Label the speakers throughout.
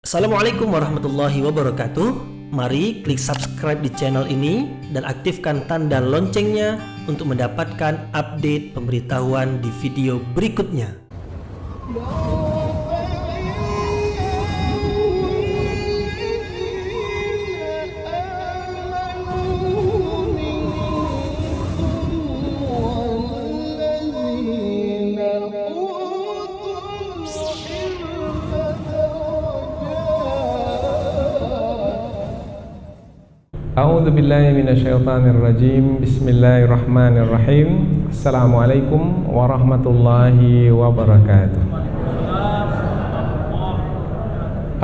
Speaker 1: Assalamualaikum warahmatullahi wabarakatuh. Mari klik subscribe di channel ini dan aktifkan tanda loncengnya untuk mendapatkan update pemberitahuan di video berikutnya.
Speaker 2: A'udzu billahi minasyaitonir rajim. Bismillahirrahmanirrahim. Assalamualaikum warahmatullahi wabarakatuh.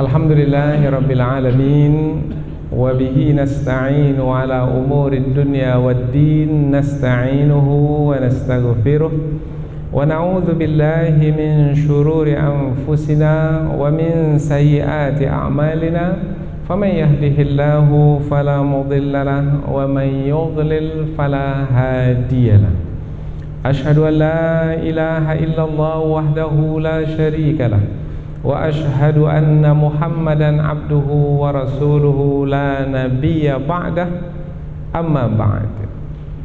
Speaker 2: Alhamdulillahirabbil alamin wa bihi nasta'inu ala umurid dunya waddin. Nasta'inuhu wa nastaghfiruh wa na'udzu billahi min syururi anfusina wa min sayyiati a'malina. فمن يهده الله فلا مضل له ومن يضلل فلا هادي له أشهد أن لا إله إلا الله وحده لا شريك له وأشهد أن محمدا عبده ورسوله لا نبي بعده أما بعد.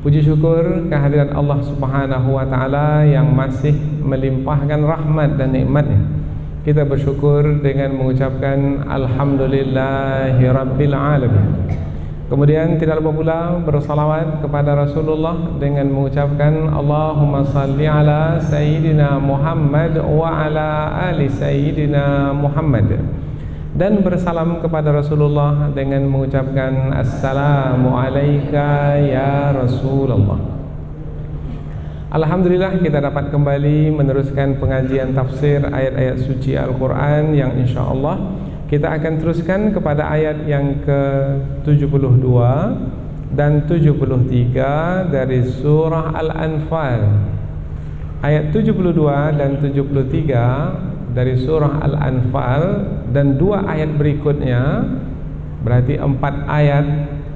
Speaker 2: Puji syukur kehadiran Allah Subhanahu wa taala yang masih melimpahkan rahmat dan nikmat-Nya. Kita bersyukur dengan mengucapkan Alhamdulillahirabbil alamin. Kemudian tidak lupa pula bersalawat kepada Rasulullah dengan mengucapkan Allahumma salli ala Sayyidina Muhammad wa ala ali Sayyidina Muhammad. Dan bersalam kepada Rasulullah dengan mengucapkan Assalamu alayka ya Rasulullah. Alhamdulillah kita dapat kembali meneruskan pengajian tafsir ayat-ayat suci Al-Quran yang insyaAllah kita akan teruskan kepada ayat yang ke-72 dan 73 dari surah Al-Anfal. Ayat 72 dan 73 dari surah Al-Anfal dan dua ayat berikutnya, berarti 4 ayat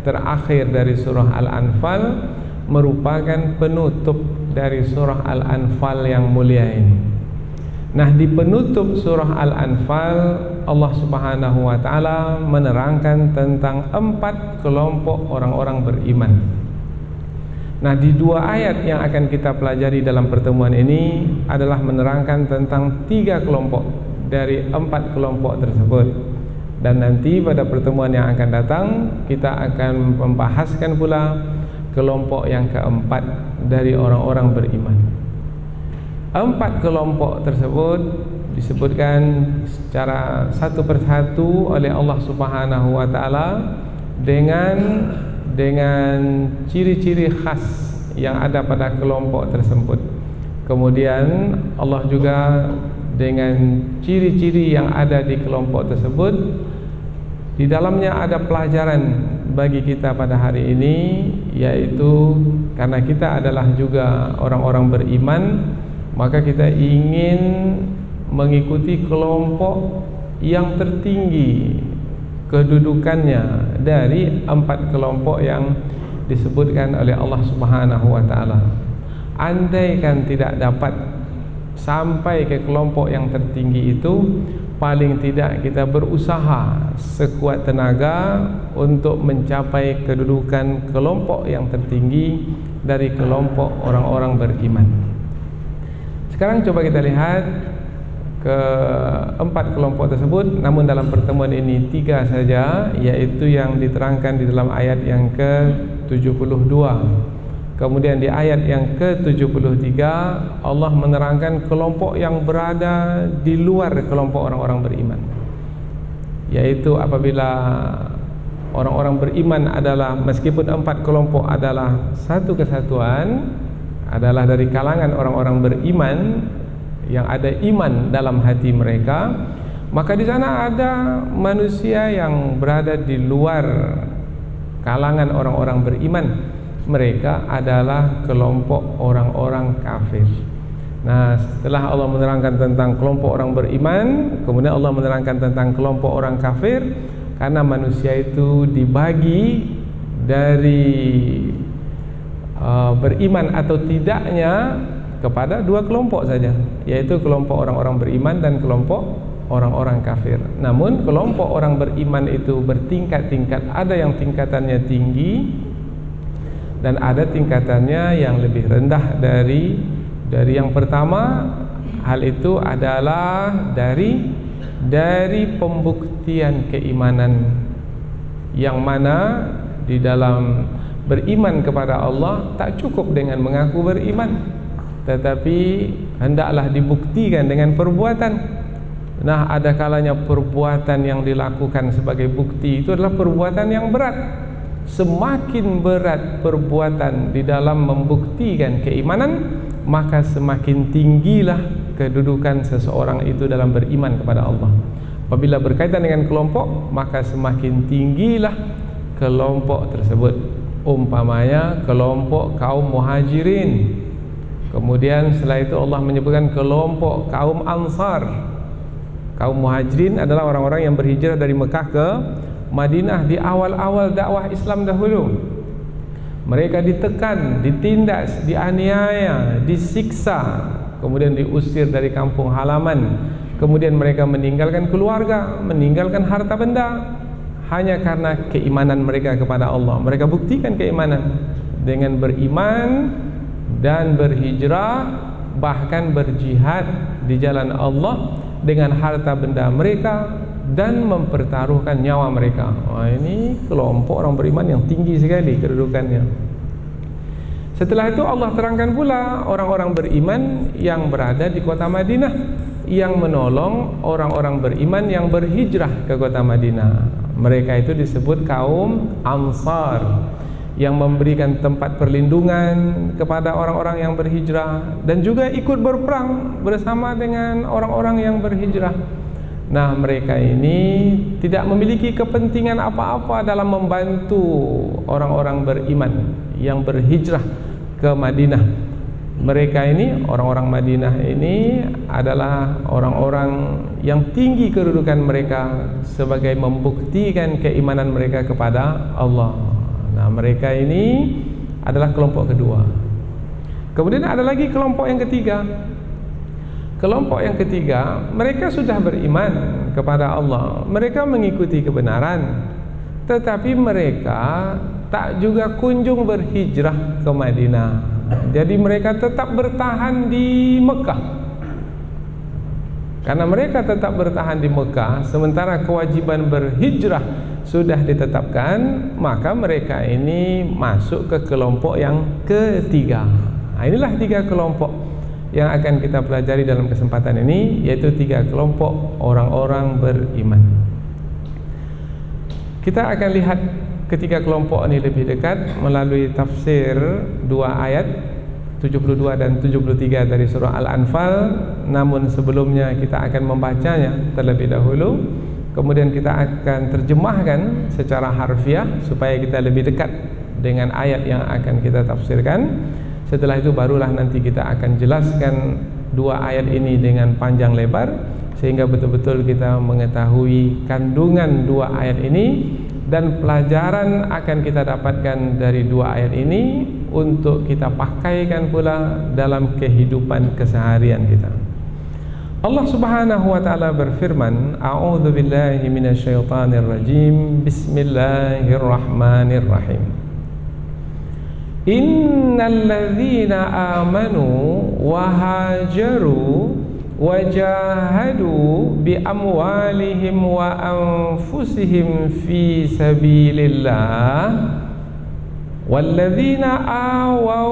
Speaker 2: terakhir dari surah Al-Anfal merupakan penutup dari surah Al-Anfal yang mulia ini. Nah, di penutup surah Al-Anfal Allah Subhanahu wa taala menerangkan tentang 4 kelompok orang-orang beriman. Nah, di dua ayat yang akan kita pelajari dalam pertemuan ini adalah menerangkan tentang 3 kelompok dari 4 kelompok tersebut. Dan nanti pada pertemuan yang akan datang kita akan membahaskan pula kelompok yang keempat dari orang-orang beriman. 4 kelompok tersebut disebutkan secara satu persatu oleh Allah Subhanahu wa taala dengan ciri-ciri khas yang ada pada kelompok tersebut. Kemudian Allah juga dengan ciri-ciri yang ada di kelompok tersebut, di dalamnya ada pelajaran bagi kita pada hari ini, yaitu karena kita adalah juga orang-orang beriman, maka kita ingin mengikuti kelompok yang tertinggi kedudukannya dari 4 kelompok yang disebutkan oleh Allah Subhanahu wa taala. Andaikan tidak dapat sampai ke kelompok yang tertinggi itu, paling tidak kita berusaha sekuat tenaga untuk mencapai kedudukan kelompok yang tertinggi dari kelompok orang-orang beriman. Sekarang coba kita lihat ke 4 kelompok tersebut, namun dalam pertemuan ini 3 saja, yaitu yang diterangkan di dalam ayat yang ke-72. Kemudian di ayat yang ke-73 Allah menerangkan kelompok yang berada di luar kelompok orang-orang beriman, yaitu apabila orang-orang beriman adalah, meskipun 4 kelompok adalah satu kesatuan, adalah dari kalangan orang-orang beriman yang ada iman dalam hati mereka, maka di sana ada manusia yang berada di luar kalangan orang-orang beriman. Mereka adalah kelompok orang-orang kafir. Nah, setelah Allah menerangkan tentang kelompok orang beriman, kemudian Allah menerangkan tentang kelompok orang kafir, karena manusia itu dibagi dari beriman atau tidaknya kepada 2 kelompok saja, yaitu kelompok orang-orang beriman dan kelompok orang-orang kafir. Namun kelompok orang beriman itu bertingkat-tingkat. Ada yang tingkatannya tinggi dan ada tingkatannya yang lebih rendah dari yang pertama. Hal itu adalah dari pembuktian keimanan, yang mana di dalam beriman kepada Allah tak cukup dengan mengaku beriman, tetapi hendaklah dibuktikan dengan perbuatan. Nah, ada kalanya perbuatan yang dilakukan sebagai bukti itu adalah perbuatan yang berat. Semakin berat perbuatan di dalam membuktikan keimanan, maka semakin tinggilah kedudukan seseorang itu dalam beriman kepada Allah. Apabila berkaitan dengan kelompok, maka semakin tinggilah kelompok tersebut. Umpamanya kelompok kaum muhajirin. Kemudian setelah itu Allah menyebutkan kelompok kaum ansar. Kaum muhajirin adalah orang-orang yang berhijrah dari Mekah ke Madinah di awal-awal dakwah Islam dahulu. Mereka ditekan, ditindas, dianiaya, disiksa, kemudian diusir dari kampung halaman. Kemudian mereka meninggalkan keluarga, meninggalkan harta benda, hanya karena keimanan mereka kepada Allah. Mereka buktikan keimanan dengan beriman dan berhijrah, bahkan berjihad di jalan Allah dengan harta benda mereka dan mempertaruhkan nyawa mereka. Ini kelompok orang beriman yang tinggi sekali kedudukannya. Setelah itu Allah terangkan pula orang-orang beriman yang berada di kota Madinah, yang menolong orang-orang beriman yang berhijrah ke kota Madinah. Mereka itu disebut kaum Ansar, yang memberikan tempat perlindungan kepada orang-orang yang berhijrah dan juga ikut berperang bersama dengan orang-orang yang berhijrah. Nah, mereka ini tidak memiliki kepentingan apa-apa dalam membantu orang-orang beriman yang berhijrah ke Madinah. Mereka ini, orang-orang Madinah ini adalah orang-orang yang tinggi kedudukan mereka sebagai membuktikan keimanan mereka kepada Allah. Nah, mereka ini adalah kelompok kedua. Kemudian ada lagi kelompok yang ketiga. Kelompok yang ketiga, mereka sudah beriman kepada Allah, mereka mengikuti kebenaran, tetapi mereka tak juga kunjung berhijrah ke Madinah. Jadi mereka tetap bertahan di Mekah. Karena mereka tetap bertahan di Mekah, sementara kewajiban berhijrah sudah ditetapkan, maka mereka ini masuk ke kelompok yang ketiga. Nah, inilah tiga kelompok yang akan kita pelajari dalam kesempatan ini, yaitu tiga kelompok orang-orang beriman. Kita akan lihat ketiga kelompok ini lebih dekat melalui tafsir dua ayat 72 dan 73 dari surah Al-Anfal. Namun sebelumnya kita akan membacanya terlebih dahulu, kemudian kita akan terjemahkan secara harfiah supaya kita lebih dekat dengan ayat yang akan kita tafsirkan. Setelah itu barulah nanti kita akan jelaskan dua ayat ini dengan panjang lebar, sehingga betul-betul kita mengetahui kandungan dua ayat ini dan pelajaran akan kita dapatkan dari dua ayat ini untuk kita pakaikan pula dalam kehidupan keseharian kita. Allah Subhanahu wa taala berfirman, A'udzu billahi minasyaitonir rajim. Bismillahirrahmanirrahim. Innal ladzina amanu wa hajaru wa jahadu bi amwalihim wa anfusihim fi sabilillah wal ladzina awaw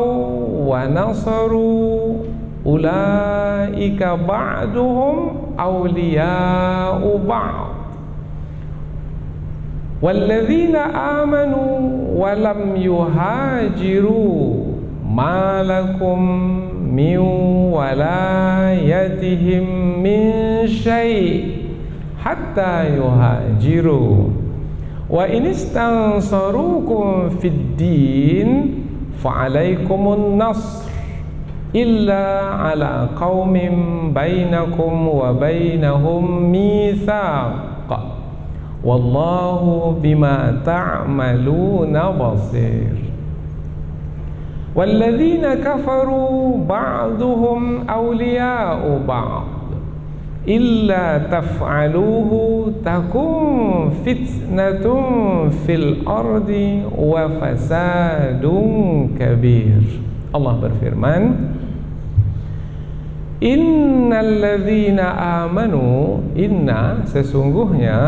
Speaker 2: wa nasaru ulaika ba'duhum awliya'u ba'd walladzina amanu wa lam yuhajiru ma lakum min walayatihim min syai' hatta yuhajiru wa in istansarukum fid din fa'alaikumun nasr illa ala qaumin bainakum wa bainahum mitsaq wallahu bima ta'maluna basir. Walladzina kafaru ba'duhum awliya'u ba'd illa taf'aluhu takun fitnatun fil ardi wa fasadun kabir. Allah berfirman, innal ladzina amanu, inna sesungguhnya,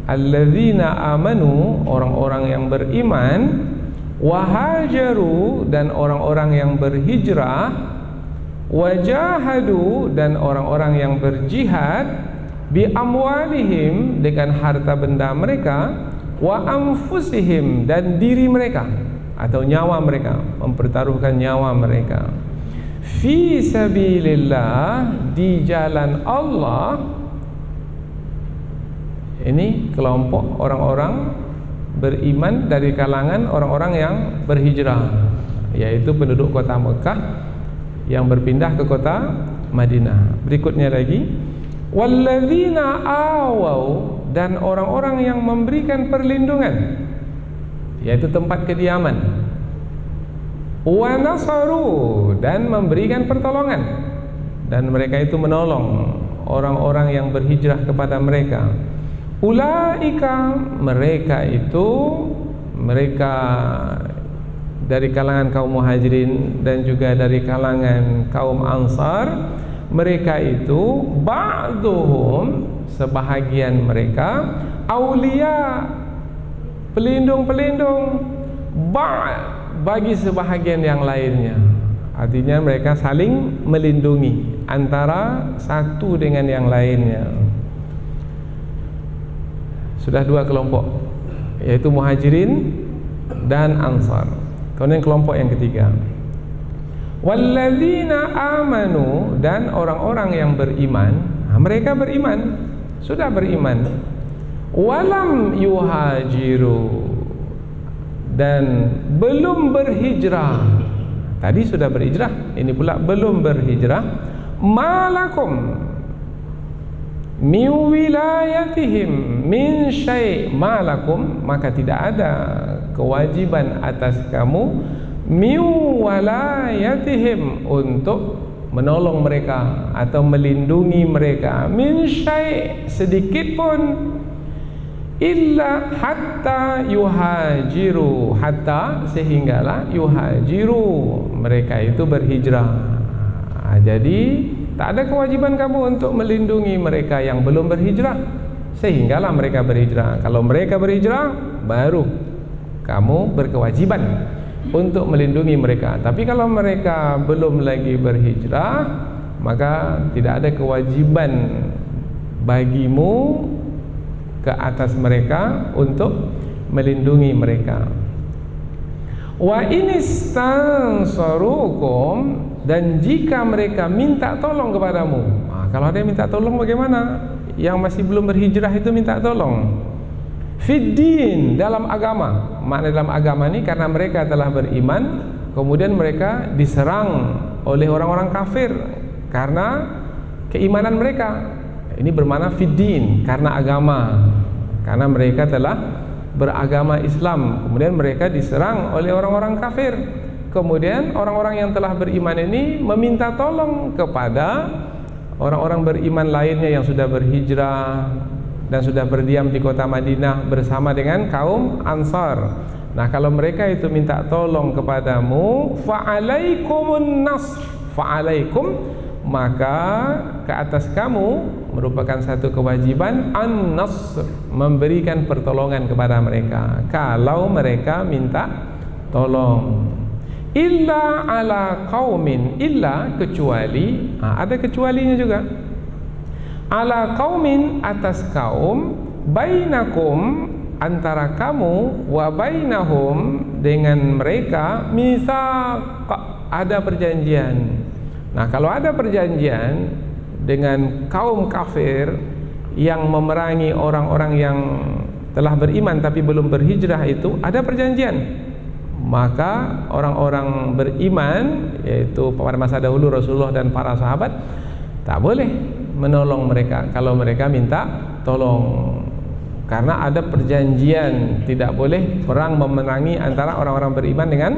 Speaker 2: alladzina amanu orang-orang yang beriman, wahajaru dan orang-orang yang berhijrah, wajahadu dan orang-orang yang berjihad, bi amwalihim dengan harta benda mereka, wa anfusihim dan diri mereka atau nyawa mereka, mempertaruhkan nyawa mereka, fi sabilillah di jalan Allah. Ini kelompok orang-orang beriman dari kalangan orang-orang yang berhijrah, yaitu penduduk kota Mekah yang berpindah ke kota Madinah. Berikutnya lagi, walladzina awau dan orang-orang yang memberikan perlindungan, yaitu tempat kediaman, wa nasaru dan memberikan pertolongan, dan mereka itu menolong orang-orang yang berhijrah kepada mereka. Ulaika mereka itu, mereka dari kalangan kaum muhajirin dan juga dari kalangan kaum ansar, mereka itu ba'duhum sebahagian mereka, aulia pelindung-pelindung, bagi sebahagian yang lainnya. Artinya mereka saling melindungi antara satu dengan yang lainnya. Sudah dua kelompok, yaitu muhajirin dan ansar. Kemudian kelompok yang ketiga, walladzina amanu dan orang-orang yang beriman. Mereka beriman, sudah beriman, walam yuhajiru dan belum berhijrah. Tadi sudah berhijrah, ini pula belum berhijrah. Malakum min wilayatihim min syai', malakum maka tidak ada kewajiban atas kamu, min walayatihim untuk menolong mereka atau melindungi mereka, min syai' sedikit pun, illa hatta yuhajiru, hatta sehinggalah yuhajiru mereka itu berhijrah. Jadi tak ada kewajiban kamu untuk melindungi mereka yang belum berhijrah sehinggalah mereka berhijrah. Kalau mereka berhijrah, baru kamu berkewajiban untuk melindungi mereka. Tapi kalau mereka belum lagi berhijrah, maka tidak ada kewajiban bagimu ke atas mereka untuk melindungi mereka. Wa inistansarukum, dan jika mereka minta tolong kepadamu. Kalau ada yang minta tolong bagaimana? Yang masih belum berhijrah itu minta tolong. Fiddin, dalam agama. Makna dalam agama ini karena mereka telah beriman, kemudian mereka diserang oleh orang-orang kafir karena keimanan mereka. Ini bermakna fiddin, karena agama. Karena mereka telah beragama Islam, kemudian mereka diserang oleh orang-orang kafir. Kemudian orang-orang yang telah beriman ini meminta tolong kepada orang-orang beriman lainnya yang sudah berhijrah dan sudah berdiam di kota Madinah bersama dengan kaum Ansar. Nah, kalau mereka itu minta tolong kepadamu, fa'alaikumun nasr, fa'alaikum, maka ke atas kamu merupakan satu kewajiban an-nasr, memberikan pertolongan kepada mereka kalau mereka minta tolong. Illa ala qaumin, illa kecuali, ada kecualinya juga. Ala qaumin, atas kaum, bainakum antara kamu, wa bainahum dengan mereka, mitsaq, ada perjanjian. Nah, kalau ada perjanjian dengan kaum kafir yang memerangi orang-orang yang telah beriman tapi belum berhijrah, itu ada perjanjian. Maka orang-orang beriman, yaitu pada masa dahulu Rasulullah dan para sahabat, tak boleh menolong mereka kalau mereka minta tolong, karena ada perjanjian tidak boleh perang memenangi antara orang-orang beriman dengan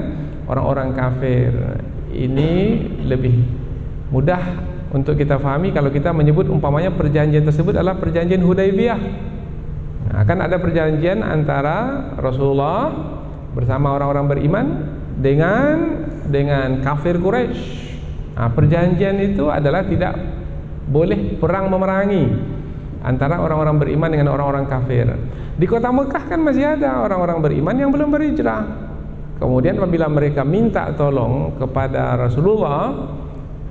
Speaker 2: orang-orang kafir. Ini lebih mudah untuk kita fahami kalau kita menyebut umpamanya perjanjian tersebut adalah perjanjian Hudaybiyah. Akan ada perjanjian antara Rasulullah bersama orang-orang beriman dengan kafir Quraisy. Perjanjian itu adalah tidak boleh perang memerangi antara orang-orang beriman dengan orang-orang kafir. Di kota Mekah kan masih ada orang-orang beriman yang belum berhijrah. Kemudian apabila mereka minta tolong kepada Rasulullah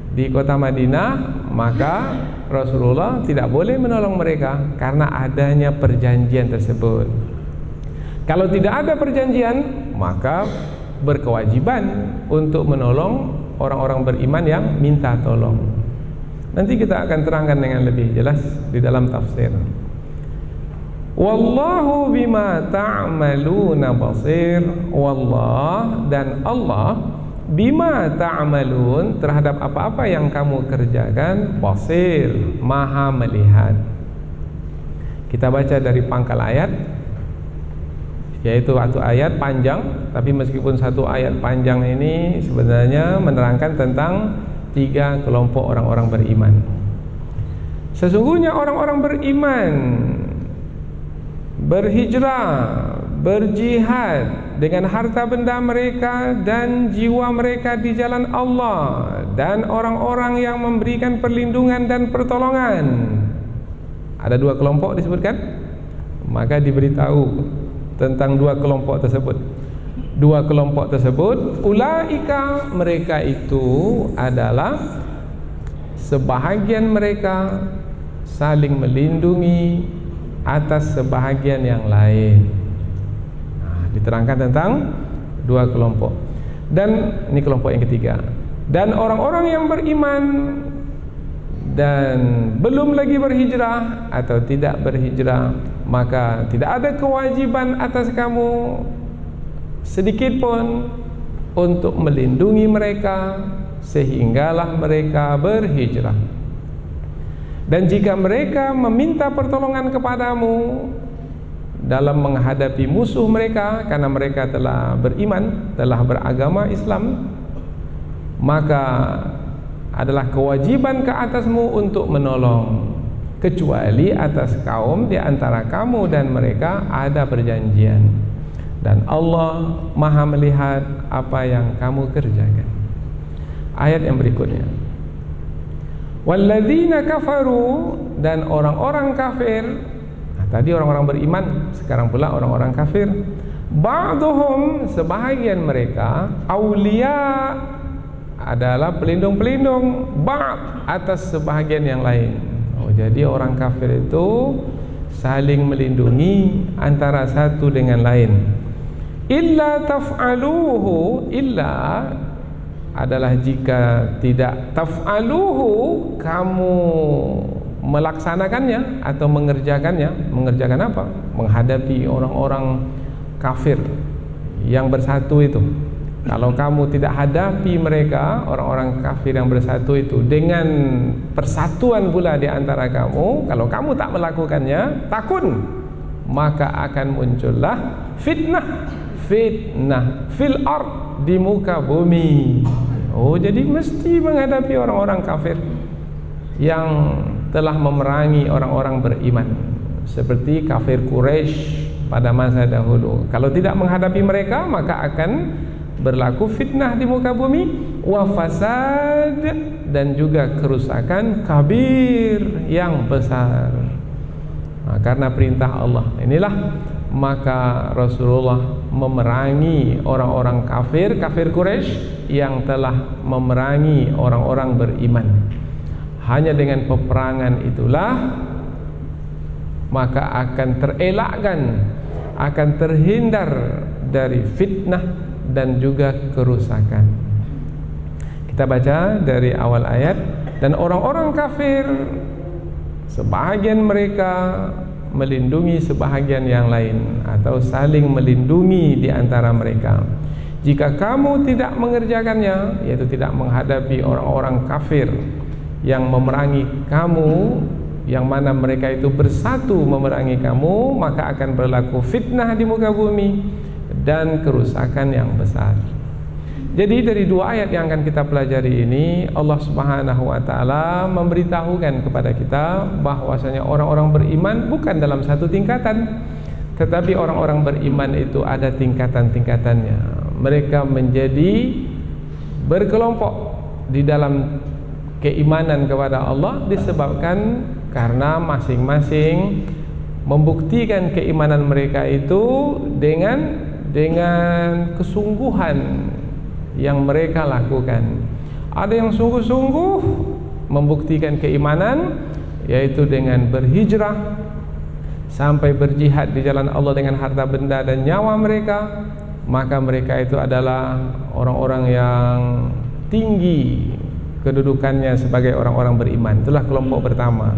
Speaker 2: di kota Madinah, maka Rasulullah tidak boleh menolong mereka karena adanya perjanjian tersebut. Kalau tidak ada perjanjian, maka berkewajiban untuk menolong orang-orang beriman yang minta tolong. Nanti kita akan terangkan dengan lebih jelas di dalam tafsir. Wallahu bima ta'maluna basir. Wallah, dan Allah, bima ta'malun, terhadap apa-apa yang kamu kerjakan, basir, maha melihat. Kita baca dari pangkal ayat, yaitu satu ayat panjang, tapi meskipun satu ayat panjang ini sebenarnya menerangkan tentang 3 kelompok orang-orang beriman. Sesungguhnya orang-orang beriman berhijrah, berjihad dengan harta benda mereka dan jiwa mereka di jalan Allah, dan orang-orang yang memberikan perlindungan dan pertolongan. Ada 2 kelompok disebutkan, maka diberitahu tentang 2 kelompok tersebut. 2 kelompok tersebut, ulaika, mereka itu adalah sebahagian mereka saling melindungi atas sebahagian yang lain. Diterangkan tentang 2 kelompok. Dan ini kelompok yang ketiga. Dan orang-orang yang beriman dan belum lagi berhijrah atau tidak berhijrah, maka tidak ada kewajiban atas kamu sedikit pun untuk melindungi mereka sehinggalah mereka berhijrah. Dan jika mereka meminta pertolongan kepadamu dalam menghadapi musuh mereka, karena mereka telah beriman, telah beragama Islam, maka adalah kewajiban ke atasmu untuk menolong, kecuali atas kaum di antara kamu dan mereka ada perjanjian, dan Allah maha melihat apa yang kamu kerjakan. Ayat yang berikutnya, walladzina kafaru, dan orang-orang kafir. Tadi orang-orang beriman, sekarang pula orang-orang kafir. Ba'duhum, sebahagian mereka, aulia, adalah pelindung-pelindung, ba'd, atas sebahagian yang lain. Jadi orang kafir itu saling melindungi antara satu dengan lain. Illa taf'aluhu, illa adalah jika tidak taf'aluhu, kamu melaksanakannya atau mengerjakannya. Mengerjakan apa? Menghadapi orang-orang kafir yang bersatu itu. Kalau kamu tidak hadapi mereka, orang-orang kafir yang bersatu itu, dengan persatuan pula di antara kamu, kalau kamu tak melakukannya, takun, maka akan muncullah fitnah fil ard, di muka bumi. Jadi mesti menghadapi orang-orang kafir yang telah memerangi orang-orang beriman, seperti kafir Quraisy pada masa dahulu. Kalau tidak menghadapi mereka, maka akan berlaku fitnah di muka bumi, wa fasad, dan juga kerusakan kabir, yang besar. Karena perintah Allah inilah maka Rasulullah memerangi orang-orang kafir Quraisy yang telah memerangi orang-orang beriman. Hanya dengan peperangan itulah maka akan terelakkan, akan terhindar dari fitnah dan juga kerusakan. Kita baca dari awal ayat. Dan orang-orang kafir, sebahagian mereka melindungi sebahagian yang lain, atau saling melindungi di antara mereka. Jika kamu tidak mengerjakannya, yaitu tidak menghadapi orang-orang kafir yang memerangi kamu, yang mana mereka itu bersatu memerangi kamu, maka akan berlaku fitnah di muka bumi dan kerusakan yang besar. Jadi dari dua ayat yang akan kita pelajari ini, Allah Subhanahu wa taala memberitahukan kepada kita bahwasanya orang-orang beriman bukan dalam satu tingkatan, tetapi orang-orang beriman itu ada tingkatan-tingkatannya. Mereka menjadi berkelompok di dalam keimanan kepada Allah disebabkan karena masing-masing membuktikan keimanan mereka itu dengan kesungguhan yang mereka lakukan. Ada yang sungguh-sungguh membuktikan keimanan, yaitu dengan berhijrah sampai berjihad di jalan Allah dengan harta benda dan nyawa mereka. Maka mereka itu adalah orang-orang yang tinggi kedudukannya sebagai orang-orang beriman. Itulah kelompok pertama.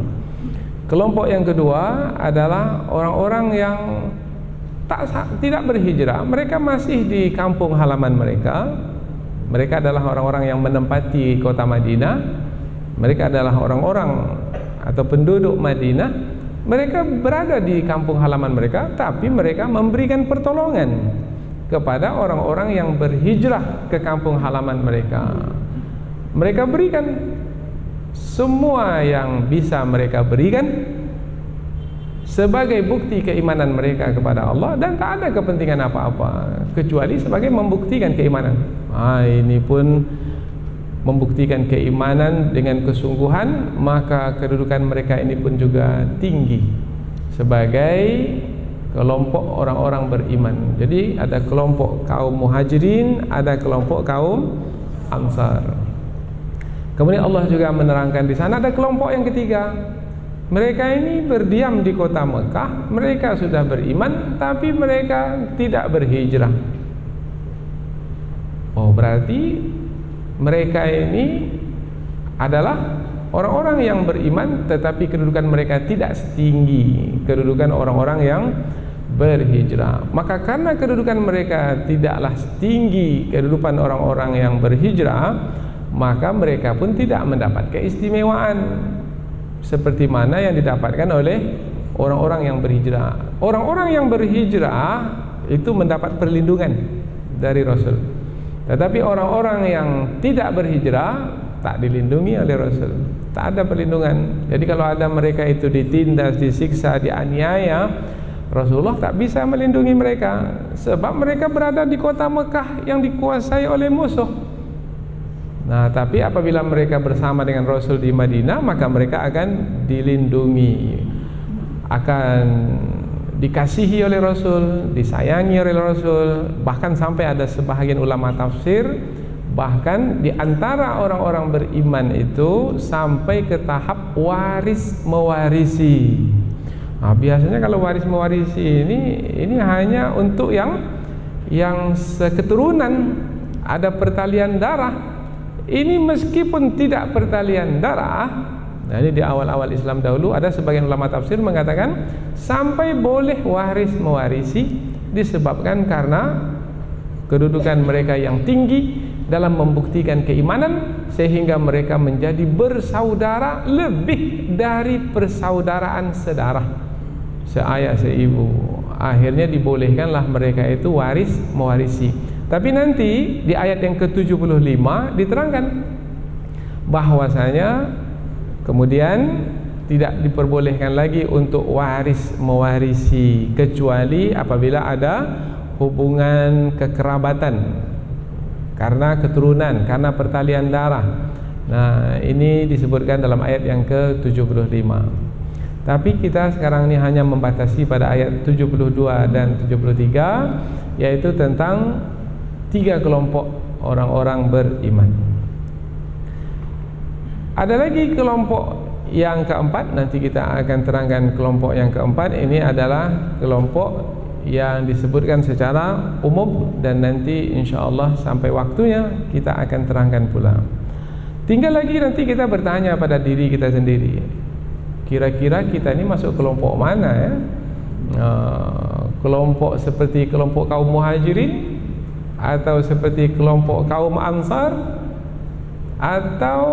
Speaker 2: Kelompok yang kedua adalah orang-orang yang tidak berhijrah. Mereka masih di kampung halaman mereka. Mereka adalah orang-orang yang menempati kota Madinah. Mereka adalah orang-orang atau penduduk Madinah. Mereka berada di kampung halaman mereka, tapi mereka memberikan pertolongan kepada orang-orang yang berhijrah ke kampung halaman mereka. Mereka berikan semua yang bisa mereka berikan sebagai bukti keimanan mereka kepada Allah, dan tak ada kepentingan apa-apa kecuali sebagai membuktikan keimanan. Ini pun membuktikan keimanan dengan kesungguhan, maka kedudukan mereka ini pun juga tinggi sebagai kelompok orang-orang beriman. Jadi ada kelompok kaum muhajirin, ada kelompok kaum ansar. Kemudian Allah juga menerangkan di sana ada kelompok yang ketiga. Mereka ini berdiam di kota Mekah, mereka sudah beriman tapi mereka tidak berhijrah. Berarti mereka ini adalah orang-orang yang beriman tetapi kedudukan mereka tidak setinggi kedudukan orang-orang yang berhijrah. Maka karena kedudukan mereka tidaklah setinggi kedudukan orang-orang yang berhijrah, maka mereka pun tidak mendapat keistimewaan seperti mana yang didapatkan oleh orang-orang yang berhijrah. Orang-orang yang berhijrah itu mendapat perlindungan dari Rasul, tetapi orang-orang yang tidak berhijrah tak dilindungi oleh Rasul, tak ada perlindungan. Jadi kalau ada mereka itu ditindas, disiksa, dianiaya, Rasulullah tak bisa melindungi mereka, sebab mereka berada di kota Mekah yang dikuasai oleh musuh. Nah, tapi apabila mereka bersama dengan Rasul di Madinah, maka mereka akan dilindungi, akan dikasihi oleh Rasul, disayangi oleh Rasul. Bahkan sampai ada sebahagian ulama tafsir, bahkan di antara orang-orang beriman itu sampai ke tahap waris mewarisi. Biasanya kalau waris mewarisi ini hanya untuk yang seketurunan, ada pertalian darah. Ini meskipun tidak pertalian darah. Nah, ini di awal-awal Islam dahulu ada sebagian ulama tafsir mengatakan sampai boleh waris mewarisi disebabkan karena kedudukan mereka yang tinggi dalam membuktikan keimanan, sehingga mereka menjadi bersaudara lebih dari persaudaraan sedarah, seayah seibu. Akhirnya dibolehkanlah mereka itu waris mewarisi. Tapi nanti di ayat yang ke-75 diterangkan bahwasanya kemudian tidak diperbolehkan lagi untuk waris mewarisi kecuali apabila ada hubungan kekerabatan karena keturunan, karena pertalian darah. Nah, ini disebutkan dalam ayat yang ke-75. Tapi kita sekarang ini hanya membatasi pada ayat 72 dan 73, yaitu tentang 3 kelompok orang-orang beriman. Ada lagi kelompok yang keempat, nanti kita akan terangkan kelompok yang keempat. Ini adalah kelompok yang disebutkan secara umum, dan nanti insyaAllah sampai waktunya kita akan terangkan pula. Tinggal lagi nanti kita bertanya pada diri kita sendiri, kira-kira kita ini masuk kelompok mana ya? Kelompok seperti kelompok kaum muhajirin, atau seperti kelompok kaum ansar, atau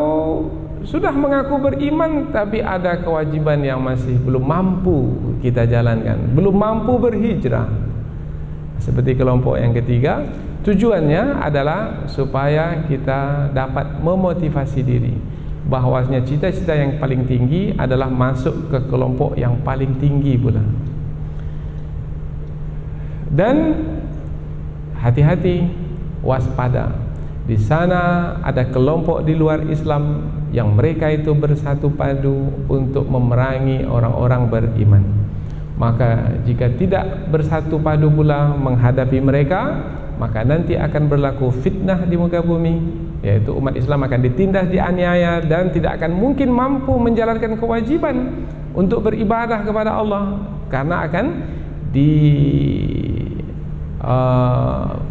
Speaker 2: sudah mengaku beriman tapi ada kewajiban yang masih belum mampu kita jalankan, belum mampu berhijrah, seperti kelompok yang ketiga. Tujuannya adalah supaya kita dapat memotivasi diri bahwasanya cita-cita yang paling tinggi adalah masuk ke kelompok yang paling tinggi pula. Dan hati-hati, waspada. Di sana ada kelompok di luar Islam yang mereka itu bersatu padu untuk memerangi orang-orang beriman. Maka jika tidak bersatu padu pula menghadapi mereka, maka nanti akan berlaku fitnah di muka bumi, yaitu umat Islam akan ditindas, dianiaya, dan tidak akan mungkin mampu menjalankan kewajiban untuk beribadah kepada Allah, karena akan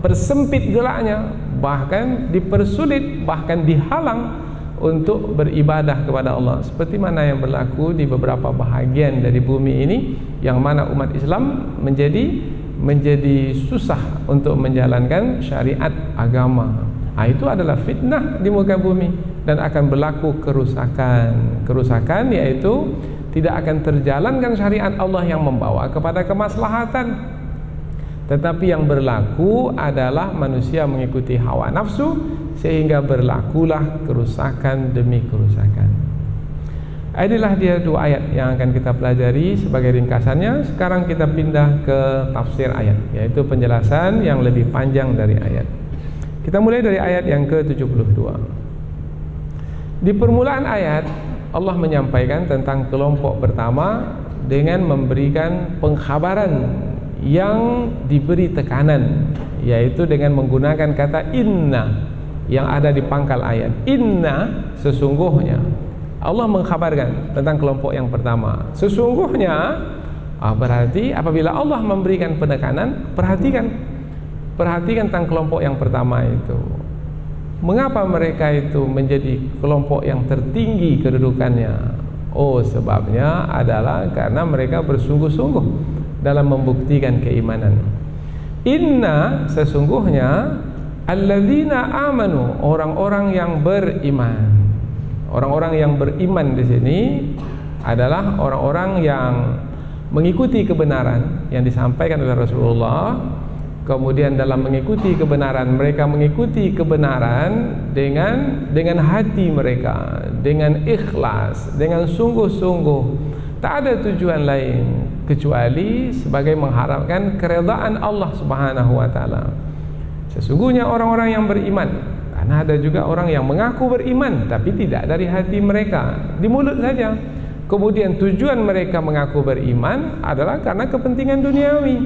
Speaker 2: persempit geraknya, bahkan dipersulit, bahkan dihalang untuk beribadah kepada Allah, seperti mana yang berlaku di beberapa bahagian dari bumi ini, yang mana umat Islam menjadi susah untuk menjalankan syariat agama. Itu adalah fitnah di muka bumi, dan akan berlaku kerusakan, yaitu tidak akan terjalankan syariat Allah yang membawa kepada kemaslahatan, tetapi yang berlaku adalah manusia mengikuti hawa nafsu, sehingga berlakulah kerusakan demi kerusakan. Inilah dia dua ayat yang akan kita pelajari sebagai ringkasannya. Sekarang kita pindah ke tafsir ayat, yaitu penjelasan yang lebih panjang dari ayat. Kita mulai dari ayat yang ke-72. Di permulaan ayat, Allah menyampaikan tentang kelompok pertama dengan memberikan pengkhabaran yang diberi tekanan, yaitu dengan menggunakan kata inna yang ada di pangkal ayat. Inna, sesungguhnya. Allah mengkhabarkan tentang kelompok yang pertama. Sesungguhnya, berarti apabila Allah memberikan penekanan, perhatikan tentang kelompok yang pertama itu. Mengapa mereka itu menjadi kelompok yang tertinggi kedudukannya? Sebabnya adalah karena mereka bersungguh-sungguh dalam membuktikan keimanan. Inna, sesungguhnya, alladzina amanu, orang-orang yang beriman. Orang-orang yang beriman di sini adalah orang-orang yang mengikuti kebenaran yang disampaikan oleh Rasulullah. Kemudian dalam mengikuti kebenaran, mereka mengikuti kebenaran dengan hati mereka, dengan ikhlas, dengan sungguh-sungguh. Tak ada tujuan lain kecuali sebagai mengharapkan keredaan Allah Subhanahu wa taala. Sesungguhnya orang-orang yang beriman, karena ada juga orang yang mengaku beriman tapi tidak dari hati mereka, di mulut saja. Kemudian tujuan mereka mengaku beriman adalah karena kepentingan duniawi.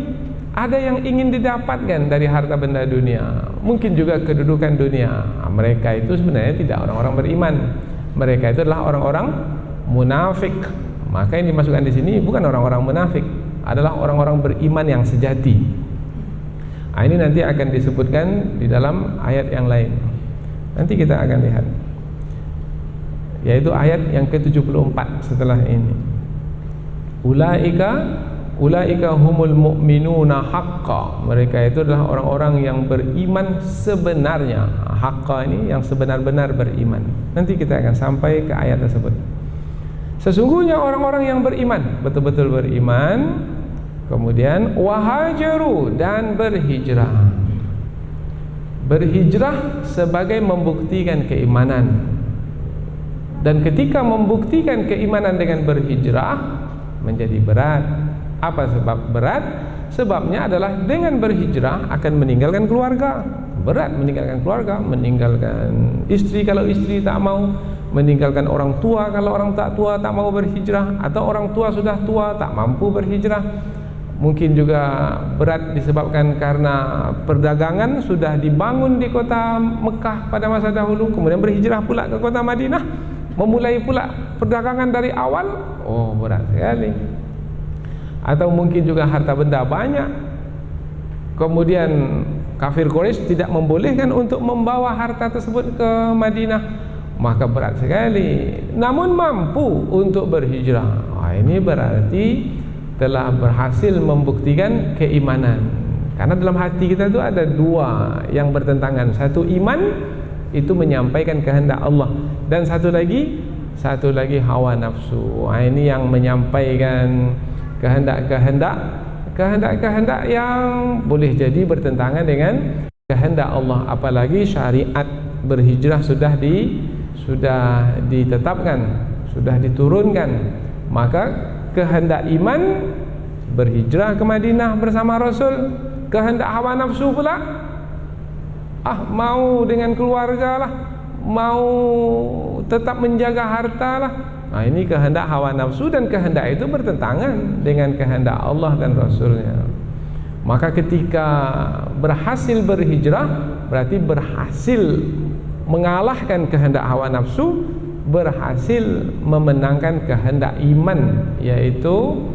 Speaker 2: Ada yang ingin didapatkan dari harta benda dunia, mungkin juga kedudukan dunia. Mereka itu sebenarnya tidak orang-orang beriman. Mereka itu adalah orang-orang munafik. Maka yang dimasukkan di sini bukan orang-orang munafik, adalah orang-orang beriman yang sejati. Ini nanti akan disebutkan di dalam ayat yang lain. Nanti kita akan lihat, yaitu ayat yang ke-74 setelah ini. Ulaika humul mu'minuna haqqa. Mereka itu adalah orang-orang yang beriman sebenarnya. Haqqa ini yang sebenar-benar beriman. Nanti kita akan sampai ke ayat tersebut. Sesungguhnya orang-orang yang beriman, betul-betul beriman, kemudian wahajaru, dan berhijrah. Berhijrah sebagai membuktikan keimanan. Dan ketika membuktikan keimanan dengan berhijrah menjadi berat. Apa sebab berat? Sebabnya adalah dengan berhijrah akan meninggalkan keluarga. Berat meninggalkan keluarga, meninggalkan istri kalau istri tak mau, meninggalkan orang tua kalau orang tua tak mau berhijrah, atau orang tua sudah tua tak mampu berhijrah. Mungkin juga berat disebabkan karena perdagangan sudah dibangun di kota Mekah pada masa dahulu, kemudian berhijrah pula ke kota Madinah, memulai pula perdagangan dari awal. Berat sekali. Atau mungkin juga harta benda banyak, kemudian kafir Quraisy tidak membolehkan untuk membawa harta tersebut ke Madinah, maka berat sekali. Namun mampu untuk berhijrah. Ini berarti telah berhasil membuktikan keimanan. Karena dalam hati kita itu ada dua yang bertentangan. Satu iman, itu menyampaikan kehendak Allah, dan satu lagi hawa nafsu. Ini yang menyampaikan kehendak yang boleh jadi bertentangan dengan kehendak Allah, apalagi syariat berhijrah sudah ditetapkan, sudah diturunkan. Maka kehendak iman berhijrah ke Madinah bersama Rasul, kehendak hawa nafsu pula mau dengan keluarga lah, mau tetap menjaga harta lah. Nah, ini kehendak hawa nafsu, dan kehendak itu bertentangan dengan kehendak Allah dan Rasulnya. Maka ketika berhasil berhijrah, berarti berhasil mengalahkan kehendak hawa nafsu, berhasil memenangkan kehendak iman, yaitu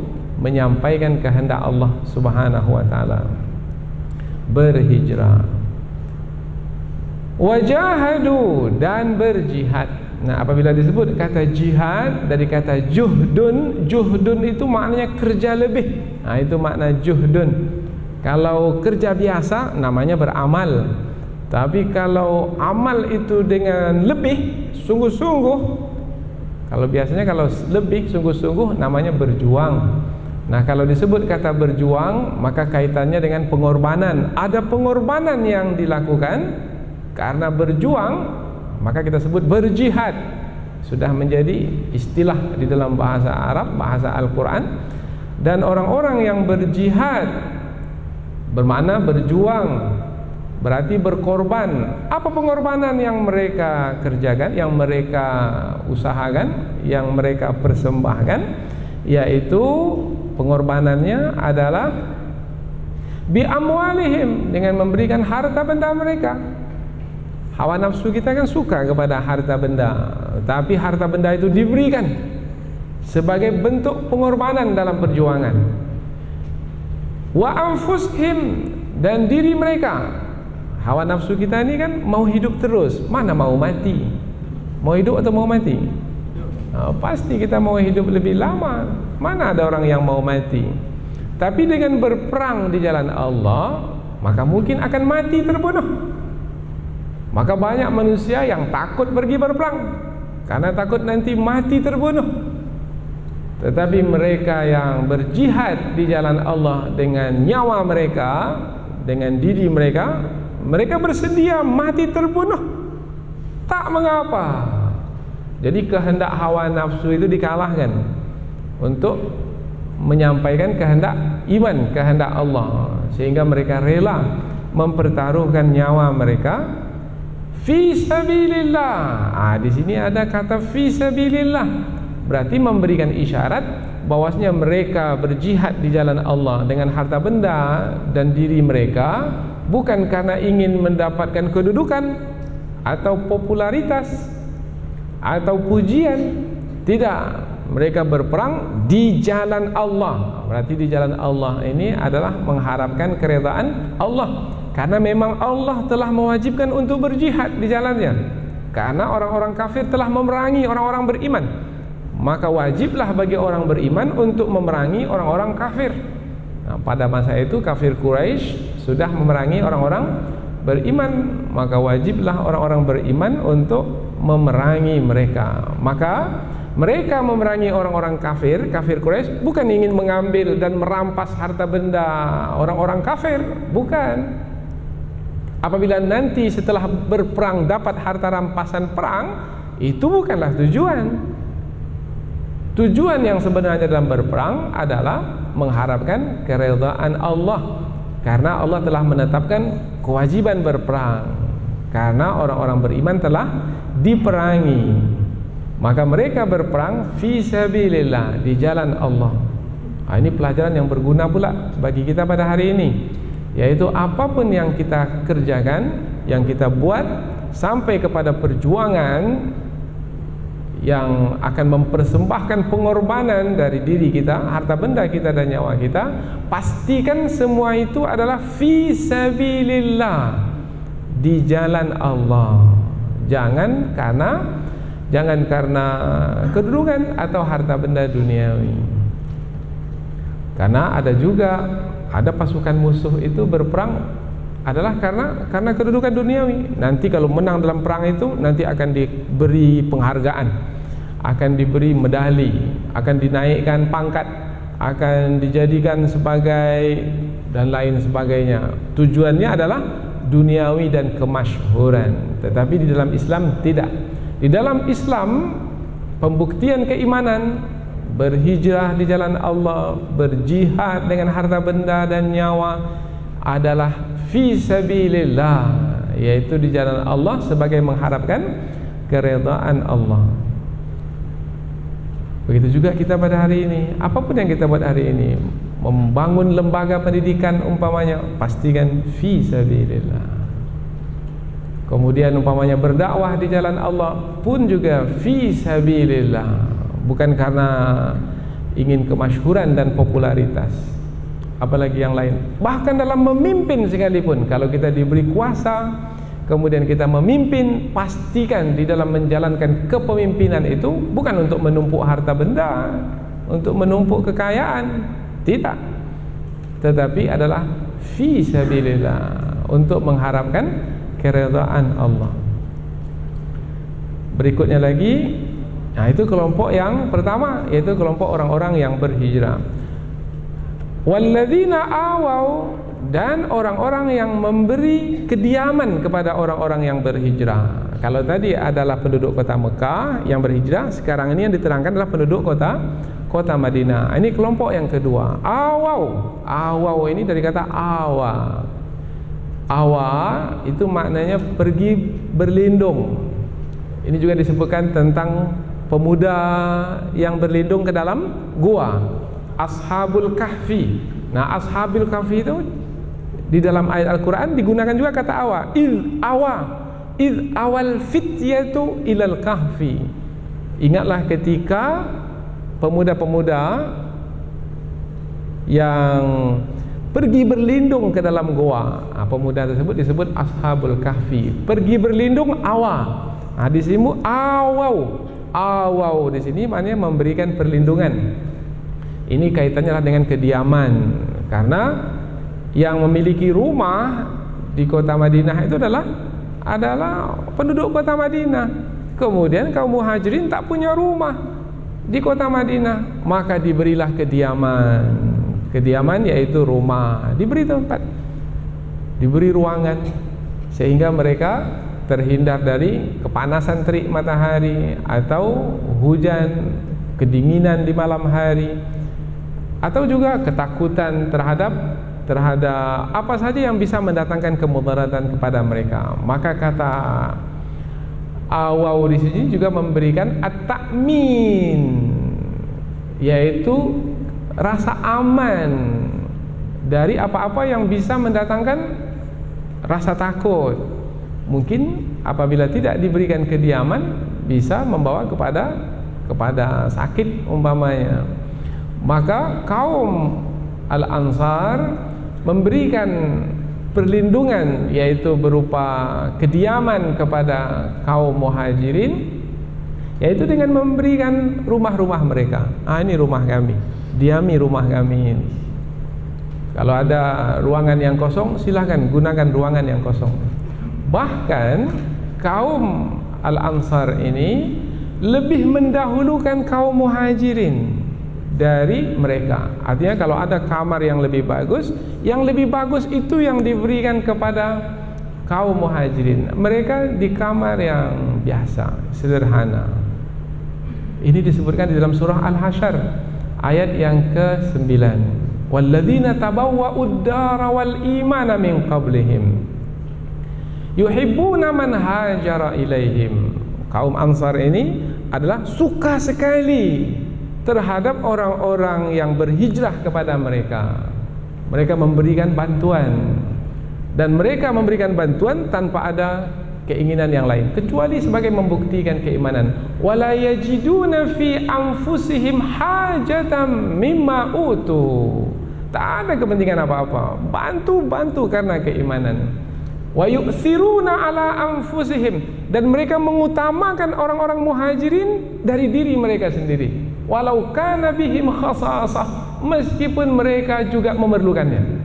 Speaker 2: menyampaikan kehendak Allah Subhanahu wa taala. Berhijrah, wajahadu, dan berjihad. Nah, apabila disebut kata jihad dari kata juhdun, juhdun itu maknanya kerja lebih. Nah, itu makna juhdun. Kalau kerja biasa namanya beramal. Tapi kalau amal itu dengan lebih, sungguh-sungguh, kalau biasanya kalau lebih sungguh-sungguh namanya berjuang. Nah, kalau disebut kata berjuang, maka kaitannya dengan pengorbanan. Ada pengorbanan yang dilakukan karena berjuang, maka kita sebut berjihad. Sudah menjadi istilah di dalam bahasa Arab, bahasa Al-Quran. Dan orang-orang yang berjihad bermakna berjuang, berarti berkorban. Apa pengorbanan yang mereka kerjakan, yang mereka usahakan, yang mereka persembahkan? Yaitu pengorbanannya adalah bi amwalihim, dengan memberikan harta benda mereka. Hawa nafsu kita kan suka kepada harta benda, tapi harta benda itu diberikan sebagai bentuk pengorbanan dalam perjuangan. Wa anfusihim, dan diri mereka. Hawa nafsu kita ini kan mau hidup terus, mana mau mati? Mau hidup atau mau mati? Pasti kita mau hidup lebih lama. Mana ada orang yang mau mati? Tapi dengan berperang di jalan Allah, maka mungkin akan mati terbunuh. Maka banyak manusia yang takut pergi berperang karena takut nanti mati terbunuh. Tetapi mereka yang berjihad di jalan Allah dengan nyawa mereka, dengan diri mereka, mereka bersedia mati terbunuh, tak mengapa. Jadi kehendak hawa nafsu itu dikalahkan untuk menyampaikan kehendak iman, kehendak Allah, sehingga mereka rela mempertaruhkan nyawa mereka fi sabilillah. Di sini ada kata fi sabilillah, berarti memberikan isyarat bahwasanya mereka berjihad di jalan Allah dengan harta benda dan diri mereka, bukan karena ingin mendapatkan kedudukan atau popularitas atau pujian. Tidak, mereka berperang di jalan Allah. Berarti di jalan Allah ini adalah mengharapkan keredaan Allah, karena memang Allah telah mewajibkan untuk berjihad di jalannya. Karena orang-orang kafir telah memerangi orang-orang beriman, maka wajiblah bagi orang beriman untuk memerangi orang-orang kafir. Nah, pada masa itu kafir Quraisy sudah memerangi orang-orang beriman, maka wajiblah orang-orang beriman untuk memerangi mereka. Maka mereka memerangi orang-orang kafir, kafir Quraisy, bukan ingin mengambil dan merampas harta benda orang-orang kafir, bukan. Apabila nanti setelah berperang dapat harta rampasan perang, itu bukanlah tujuan. Tujuan yang sebenarnya dalam berperang adalah mengharapkan keredaan Allah, karena Allah telah menetapkan kewajiban berperang, karena orang-orang beriman telah diperangi. Maka mereka berperang fi sabilillah, di jalan Allah. Ini pelajaran yang berguna pula bagi kita pada hari ini, yaitu apapun yang kita kerjakan, yang kita buat, sampai kepada perjuangan yang akan mempersembahkan pengorbanan dari diri kita, harta benda kita dan nyawa kita, pastikan semua itu adalah fi sabilillah, di jalan Allah. Jangan karena kedudukan atau harta benda duniawi. Karena ada pasukan musuh itu berperang adalah karena kedudukan duniawi. Nanti kalau menang dalam perang itu, nanti akan diberi penghargaan, akan diberi medali, akan dinaikkan pangkat, akan dijadikan sebagai dan lain sebagainya. Tujuannya adalah duniawi dan kemasyhuran. Tetapi di dalam Islam tidak. Di dalam Islam pembuktian keimanan, berhijrah di jalan Allah, berjihad dengan harta benda dan nyawa adalah fi sabilillah, yaitu di jalan Allah sebagai mengharapkan keridhaan Allah. Begitu juga kita pada hari ini, apapun yang kita buat hari ini, membangun lembaga pendidikan umpamanya, pastikan fi sabilillah. Kemudian umpamanya berdakwah di jalan Allah pun juga fi sabilillah, bukan karena ingin kemasyhuran dan popularitas, apalagi yang lain. Bahkan dalam memimpin sekalipun, kalau kita diberi kuasa kemudian kita memimpin, pastikan di dalam menjalankan kepemimpinan itu bukan untuk menumpuk harta benda, untuk menumpuk kekayaan, tidak, tetapi adalah fi sabilillah, untuk mengharapkan keridhaan Allah. Berikutnya lagi, nah itu kelompok yang pertama, yaitu kelompok orang-orang yang berhijrah. Walladzina awau, dan orang-orang yang memberi kediaman kepada orang-orang yang berhijrah. Kalau tadi adalah penduduk kota Mekah yang berhijrah, sekarang ini yang diterangkan adalah penduduk kota Madinah. Ini kelompok yang kedua. Awau ini dari kata awa. Awa itu maknanya pergi berlindung. Ini juga disebutkan tentang pemuda yang berlindung ke dalam gua, Ashabul Kahfi. Nah, Ashabul Kahfi itu di dalam ayat Al-Quran digunakan juga kata awa. Iz awal fityatu ilal kahfi. Ingatlah ketika pemuda-pemuda yang pergi berlindung ke dalam gua. Pemuda tersebut disebut Ashabul Kahfi. Pergi berlindung awa. Di sini awau di sini maknanya memberikan perlindungan. Ini kaitannya dengan kediaman, karena yang memiliki rumah di kota Madinah itu adalah penduduk kota Madinah. Kemudian kaum muhajirin tak punya rumah di kota Madinah, maka diberilah kediaman. Kediaman yaitu rumah, diberi tempat, diberi ruangan, sehingga mereka terhindar dari kepanasan terik matahari atau hujan, kedinginan di malam hari, atau juga ketakutan terhadap apa saja yang bisa mendatangkan kemudaratan kepada mereka. Maka kata awau di sini juga memberikan at-ta'min, yaitu rasa aman dari apa-apa yang bisa mendatangkan rasa takut. Mungkin apabila tidak diberikan kediaman bisa membawa kepada sakit umpamanya. Maka kaum Al-Ansar memberikan perlindungan, yaitu berupa kediaman kepada kaum muhajirin, yaitu dengan memberikan rumah-rumah mereka. Ini rumah kami, diami rumah kami ini. Kalau ada ruangan yang kosong, silakan gunakan ruangan yang kosong. Bahkan kaum Al-Ansar ini lebih mendahulukan kaum muhajirin dari mereka. Artinya kalau ada kamar yang lebih bagus itu yang diberikan kepada kaum muhajirin. Mereka di kamar yang biasa, sederhana. Ini disebutkan di dalam surah Al-Hasyr ayat yang ke-9. Walladzina tabawwa'ud dara wal imana min qablihim yuhibbuna man hajara ilaihim. Kaum Ansar ini adalah suka sekali terhadap orang-orang yang berhijrah kepada mereka. Mereka memberikan bantuan, dan mereka memberikan bantuan tanpa ada keinginan yang lain kecuali sebagai membuktikan keimanan. Wala yajiduna fi anfusihim hajatan mimma utu. Tak ada kepentingan apa-apa, bantu karena keimanan. Wa yu'thiruna ala anfusihim, dan mereka mengutamakan orang-orang muhajirin dari diri mereka sendiri. Walau kana bihim khasasah, meskipun mereka juga memerlukannya.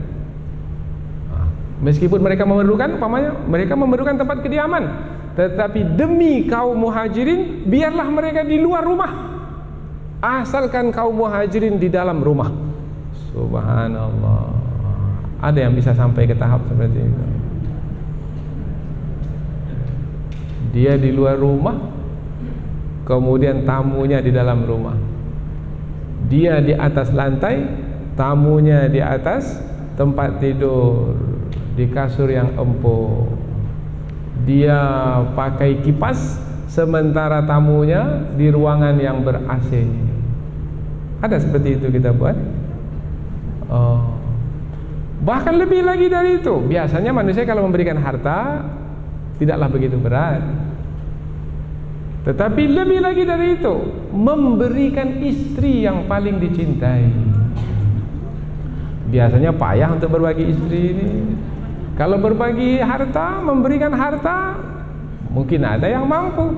Speaker 2: Meskipun mereka memerlukan, umpamanya mereka memerlukan tempat kediaman, tetapi demi kaum muhajirin biarlah mereka di luar rumah, asalkan kaum muhajirin di dalam rumah. Subhanallah. Ada yang bisa sampai ke tahap seperti itu. Dia di luar rumah, kemudian tamunya di dalam rumah. Dia di atas lantai, tamunya di atas tempat tidur, di kasur yang empuk. Dia pakai kipas, sementara tamunya di ruangan yang ber-AC. Ada seperti itu kita buat. Bahkan lebih lagi dari itu. Biasanya manusia kalau memberikan harta tidaklah begitu berat. Tetapi lebih lagi dari itu, memberikan istri yang paling dicintai. Biasanya payah untuk berbagi istri ini. Kalau berbagi harta, memberikan harta, mungkin ada yang mampu.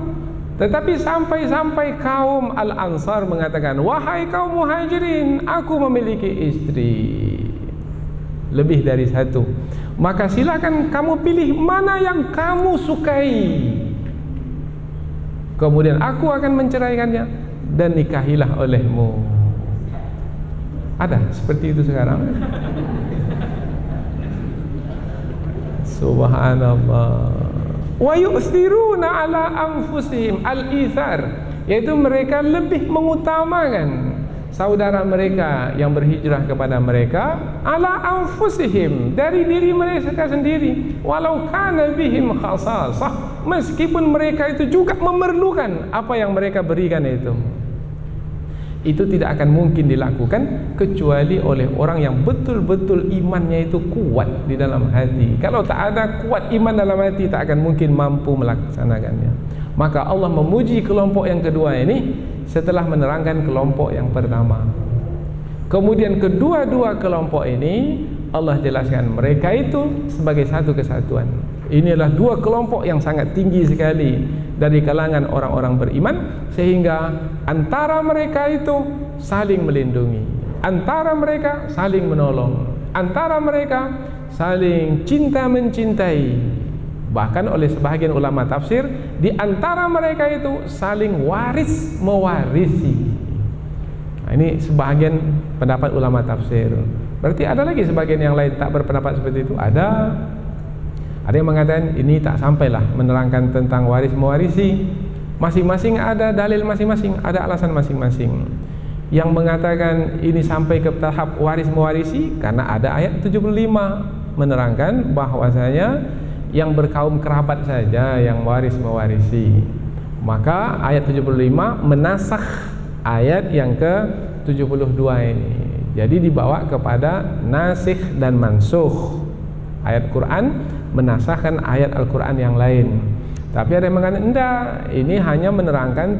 Speaker 2: Tetapi sampai-sampai kaum Al-Ansar mengatakan, wahai kaum Muhajirin, aku memiliki istri lebih dari satu. Maka silakan kamu pilih mana yang kamu sukai. Kemudian aku akan menceraikannya dan nikahilah olehmu. Ada seperti itu sekarang. Subhanallah. Wa yu'thiruna ala anfusihim, al-ithar, yaitu mereka lebih mengutamakan saudara mereka yang berhijrah kepada mereka ala anfusihim, dari diri mereka sendiri, walau kana bihim khasasah, meskipun mereka itu juga memerlukan apa yang mereka berikan itu. Itu tidak akan mungkin dilakukan kecuali oleh orang yang betul-betul imannya itu kuat di dalam hati. Kalau tak ada kuat iman dalam hati, tak akan mungkin mampu melaksanakannya. Maka Allah memuji kelompok yang kedua ini setelah menerangkan kelompok yang pertama. Kemudian kedua-dua kelompok ini Allah jelaskan mereka itu sebagai satu kesatuan. Inilah dua kelompok yang sangat tinggi sekali dari kalangan orang-orang beriman, sehingga antara mereka itu saling melindungi, antara mereka saling menolong, antara mereka saling cinta mencintai. Bahkan oleh sebahagian ulama tafsir, di antara mereka itu saling waris mewarisi. Nah, ini sebahagian pendapat ulama tafsir. Berarti ada lagi sebagian yang lain tak berpendapat seperti itu? Ada yang mengatakan ini tak sampailah menerangkan tentang waris mewarisi. Masing-masing ada dalil masing-masing, ada alasan masing-masing. Yang mengatakan ini sampai ke tahap waris mewarisi karena ada ayat 75 menerangkan bahwasanya yang berkaum kerabat saja yang waris mewarisi. Maka ayat 75 menasakh ayat yang ke-72 ini. Jadi dibawa kepada nasikh dan mansukh. Ayat Quran menasahkan ayat Al-Quran yang lain. Tapi ada yang mengatakan enggak, ini hanya menerangkan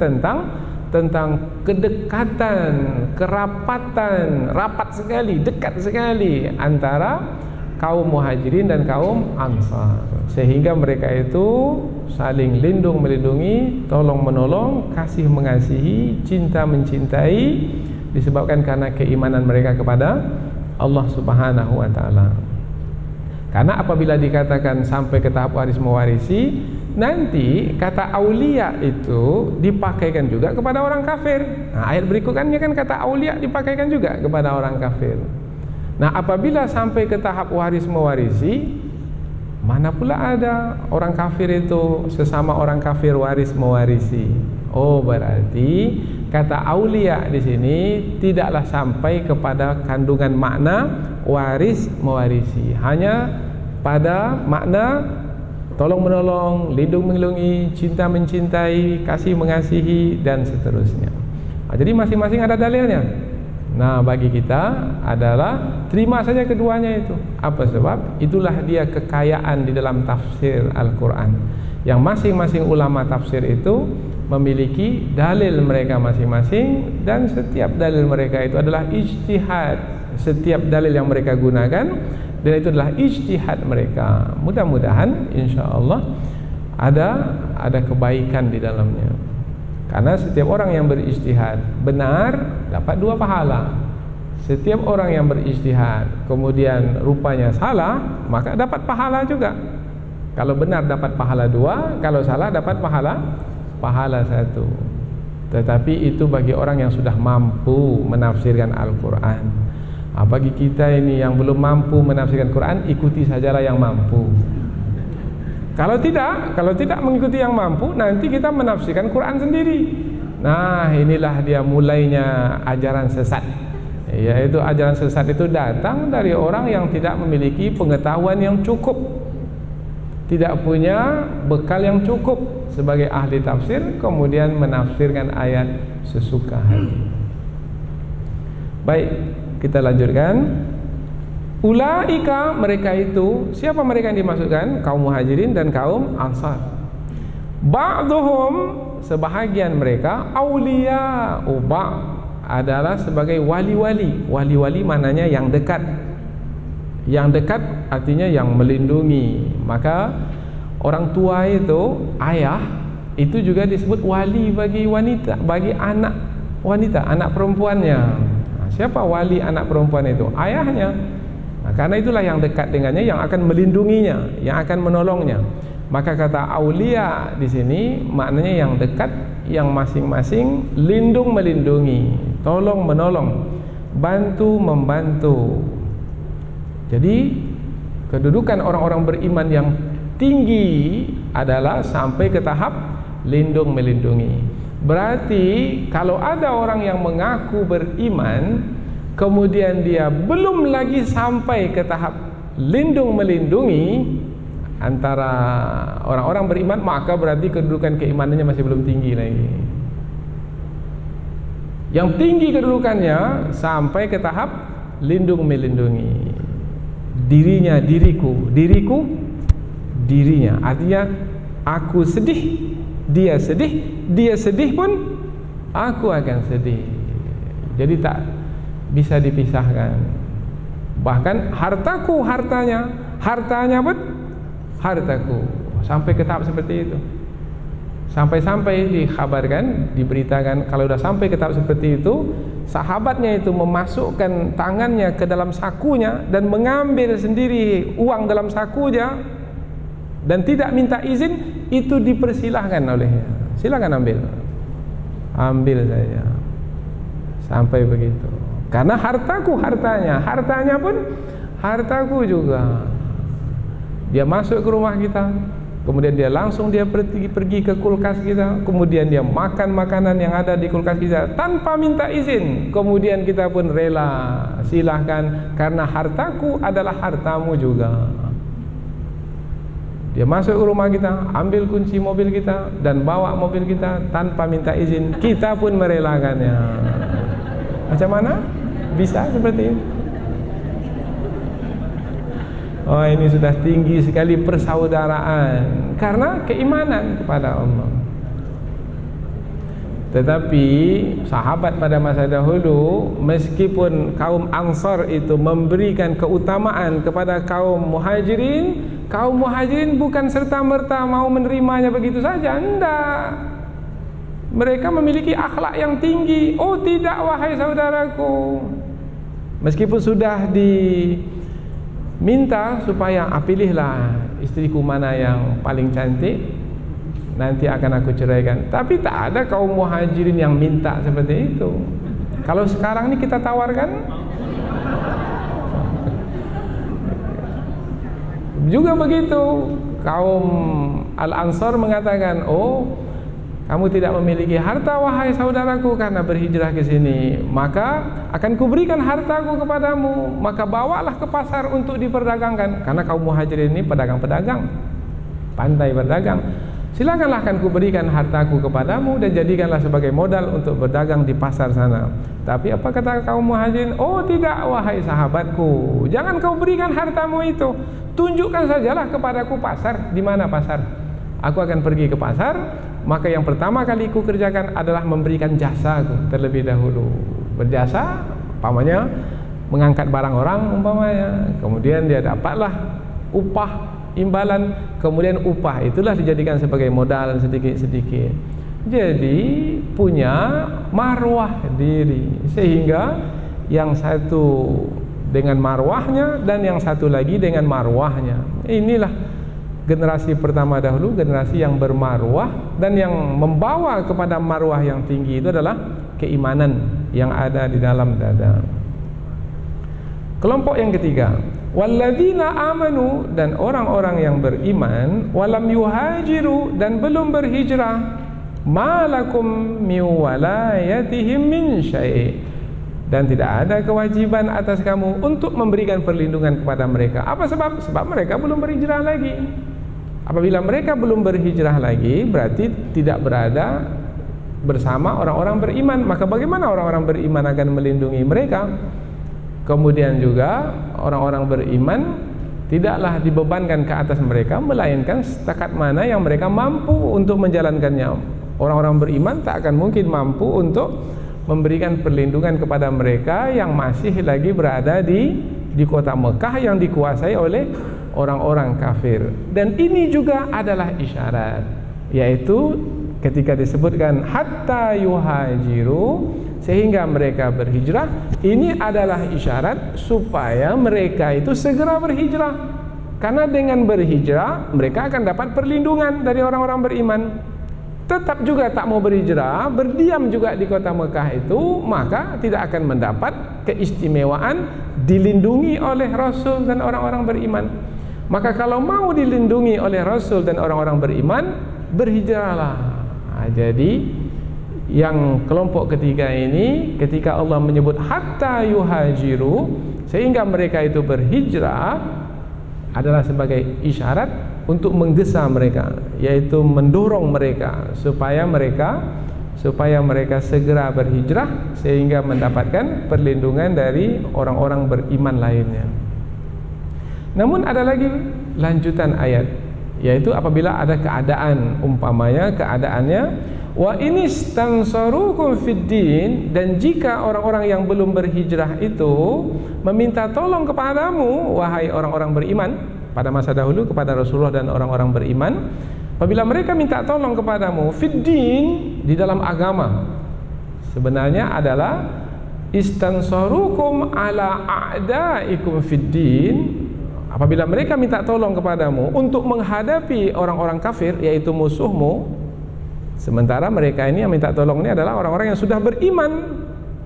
Speaker 2: tentang kedekatan, kerapatan, rapat sekali, dekat sekali antara kaum Muhajirin dan kaum Ansar, sehingga mereka itu saling lindung melindungi, tolong menolong, kasih mengasihi, cinta mencintai, disebabkan karena keimanan mereka kepada Allah Subhanahu wa taala. Karena apabila dikatakan sampai ke tahap waris mewarisi, nanti kata aulia itu dipakaikan juga kepada orang kafir. Nah, ayat berikutnya kan kata aulia dipakaikan juga kepada orang kafir. Nah, apabila sampai ke tahap waris mewarisi, mana pula ada orang kafir itu sesama orang kafir waris mewarisi. Oh, berarti kata aulia di sini tidaklah sampai kepada kandungan makna waris mewarisi, hanya pada makna tolong menolong, lindung melindungi, cinta mencintai, kasih mengasihi dan seterusnya. Nah, jadi masing-masing ada dalilnya. Nah, bagi kita adalah terima saja keduanya itu. Apa sebab? Itulah dia kekayaan di dalam tafsir Al-Quran, yang masing-masing ulama tafsir itu memiliki dalil mereka masing-masing, dan setiap dalil mereka itu adalah ijtihad. Setiap dalil yang mereka gunakan, dan itu adalah ijtihad mereka. Mudah-mudahan insyaallah ada kebaikan di dalamnya. Karena setiap orang yang berijtihad benar dapat 2 pahala. Setiap orang yang berijtihad kemudian rupanya salah, maka dapat pahala juga. Kalau benar dapat pahala 2, kalau salah dapat pahala 1. Tetapi itu bagi orang yang sudah mampu menafsirkan Al-Quran. Bagi kita ini yang belum mampu menafsirkan Quran, ikuti sajalah yang mampu. Kalau tidak mengikuti yang mampu, nanti kita menafsirkan Quran sendiri. Nah, inilah dia mulainya ajaran sesat. Yaitu ajaran sesat itu datang dari orang yang tidak memiliki pengetahuan yang cukup, tidak punya bekal yang cukup sebagai ahli tafsir, kemudian menafsirkan ayat sesuka hati. Baik, kita lanjutkan. Ulaika, mereka itu, siapa mereka yang dimaksudkan? Kaum Muhajirin dan kaum Ansar. Ba'duhum, sebahagian mereka, aulia, adalah sebagai wali-wali. Wali-wali maknanya yang dekat. Yang dekat artinya yang melindungi. Maka orang tua itu, ayah, itu juga disebut wali bagi wanita, bagi anak wanita, anak perempuannya. Nah, siapa wali anak perempuan itu? Ayahnya. Nah, karena itulah yang dekat dengannya, yang akan melindunginya, yang akan menolongnya. Maka kata aulia di sini maknanya yang dekat, yang masing-masing lindung melindungi, tolong menolong, bantu membantu. Jadi kedudukan orang-orang beriman yang tinggi adalah sampai ke tahap lindung melindungi. Berarti kalau ada orang yang mengaku beriman, kemudian dia belum lagi sampai ke tahap lindung melindungi antara orang-orang beriman, maka berarti kedudukan keimanannya masih belum tinggi lagi. Yang tinggi kedudukannya sampai ke tahap lindung melindungi. Dirinya diriku, diriku dirinya. Artinya aku sedih, dia sedih pun aku akan sedih. Jadi tak bisa dipisahkan. Bahkan hartaku hartanya, hartanya pun hartaku. Sampai ke tahap seperti itu. Sampai-sampai dikhabarkan, diberitakan kalau sudah sampai ke tahap seperti itu, sahabatnya itu memasukkan tangannya ke dalam sakunya dan mengambil sendiri uang dalam sakunya dan tidak minta izin, itu dipersilahkan olehnya. Silakan ambil. Ambil saja. Sampai begitu. Karena hartaku hartanya, hartanya pun hartaku juga. Dia masuk ke rumah kita, kemudian dia langsung pergi ke kulkas kita, kemudian dia makan makanan yang ada di kulkas kita tanpa minta izin. Kemudian kita pun rela, silahkan, karena hartaku adalah hartamu juga. Dia masuk ke rumah kita, ambil kunci mobil kita dan bawa mobil kita tanpa minta izin, kita pun merelakannya. Macam mana? Bisa seperti ini? Oh, ini sudah tinggi sekali persaudaraan karena keimanan kepada Allah. Tetapi sahabat pada masa dahulu, meskipun kaum Ansar itu memberikan keutamaan kepada kaum Muhajirin bukan serta-merta mau menerimanya begitu saja. Tidak. Mereka memiliki akhlak yang tinggi. Oh tidak, wahai saudaraku, meskipun sudah diminta supaya pilihlah istriku mana yang paling cantik, nanti akan aku ceraikan, tapi tak ada kaum Muhajirin yang minta seperti itu. Kalau sekarang ini kita tawarkan juga begitu. Kaum Al-Ansar mengatakan, oh kamu tidak memiliki harta wahai saudaraku karena berhijrah ke sini, maka akan kuberikan hartaku kepadamu, maka bawalah ke pasar untuk diperdagangkan. Karena kaum Muhajirin ini pedagang-pedagang, pandai berdagang. Silakanlah akan kuberikan hartaku kepadamu dan jadikanlah sebagai modal untuk berdagang di pasar sana. Tapi apa kata kaum Muhajirin? Oh tidak, wahai sahabatku, jangan kau berikan hartamu itu, tunjukkan sajalah kepadaku pasar. Di mana pasar? Aku akan pergi ke pasar, maka yang pertama kali ku kerjakan adalah memberikan jasaku terlebih dahulu. Berjasa, umpamanya mengangkat barang orang umpamanya, kemudian dia dapatlah upah, imbalan, kemudian upah itulah dijadikan sebagai modal sedikit-sedikit. Jadi punya marwah diri, sehingga yang satu dengan marwahnya dan yang satu lagi dengan marwahnya. Inilah generasi pertama dahulu, generasi yang bermarwah, dan yang membawa kepada marwah yang tinggi itu adalah keimanan yang ada di dalam dada. Kelompok yang ketiga, Walladzina amanu, dan orang-orang yang beriman, walam yuhajiru, dan belum berhijrah, malakum min walayatihim min syai', dan tidak ada kewajiban atas kamu untuk memberikan perlindungan kepada mereka. Apa sebab? Sebab mereka belum berhijrah lagi. Apabila mereka belum berhijrah lagi, berarti tidak berada bersama orang-orang beriman. Maka bagaimana orang-orang beriman akan melindungi mereka? Kemudian juga orang-orang beriman tidaklah dibebankan ke atas mereka, melainkan setakat mana yang mereka mampu untuk menjalankannya. Orang-orang beriman tak akan mungkin mampu untuk memberikan perlindungan kepada mereka yang masih lagi berada di kota Mekah yang dikuasai oleh orang-orang kafir. Dan ini juga adalah isyarat, yaitu ketika disebutkan hatta yuhajiru, sehingga mereka berhijrah, ini adalah isyarat supaya mereka itu segera berhijrah. Karena dengan berhijrah mereka akan dapat perlindungan dari orang-orang beriman. Tetap juga tak mau berhijrah, berdiam juga di kota Mekah itu, maka tidak akan mendapat keistimewaan dilindungi oleh Rasul dan orang-orang beriman. Maka kalau mau dilindungi oleh Rasul dan orang-orang beriman, berhijrahlah. Jadi yang kelompok ketiga ini, ketika Allah menyebut hatta yuhajiru, sehingga mereka itu berhijrah, adalah sebagai isyarat untuk menggesa mereka, yaitu mendorong mereka supaya mereka segera berhijrah, sehingga mendapatkan perlindungan dari orang-orang beriman lainnya. Namun ada lagi lanjutan ayat, yaitu apabila ada keadaan, umpamanya keadaannya wa inistansarukum fiddin, dan jika orang-orang yang belum berhijrah itu meminta tolong kepadamu, wahai orang-orang beriman, pada masa dahulu kepada Rasulullah dan orang-orang beriman, apabila mereka minta tolong kepadamu fiddin, di dalam agama, sebenarnya adalah istansarukum ala a'daikum fiddin. Apabila mereka minta tolong kepadamu untuk menghadapi orang-orang kafir, yaitu musuhmu, sementara mereka ini yang minta tolong ini adalah orang-orang yang sudah beriman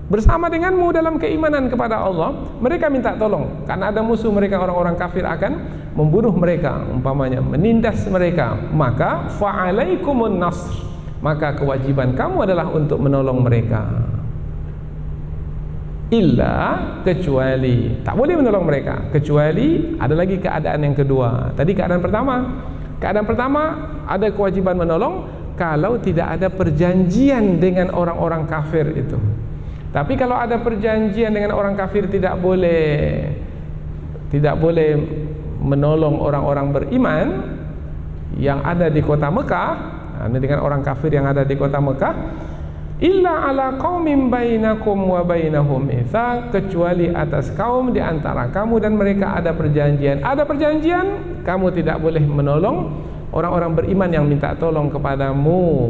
Speaker 2: bersama denganmu dalam keimanan kepada Allah. Mereka minta tolong karena ada musuh mereka, orang-orang kafir akan membunuh mereka, umpamanya menindas mereka. Maka fa'alaikumun nasr, maka kewajiban kamu adalah untuk menolong mereka. Illa, kecuali, tak boleh menolong mereka kecuali ada lagi keadaan yang kedua. Tadi keadaan pertama ada kewajiban menolong kalau tidak ada perjanjian dengan orang-orang kafir itu. Tapi kalau ada perjanjian dengan orang kafir, tidak boleh menolong orang-orang beriman yang ada di kota Mekah, dengan orang kafir yang ada di kota Mekah. Illa ala qaumin bainakum wa bainahum mitsaq, kecuali atas kaum di antara kamu dan mereka ada perjanjian. Ada perjanjian, kamu tidak boleh menolong orang-orang beriman yang minta tolong kepadamu,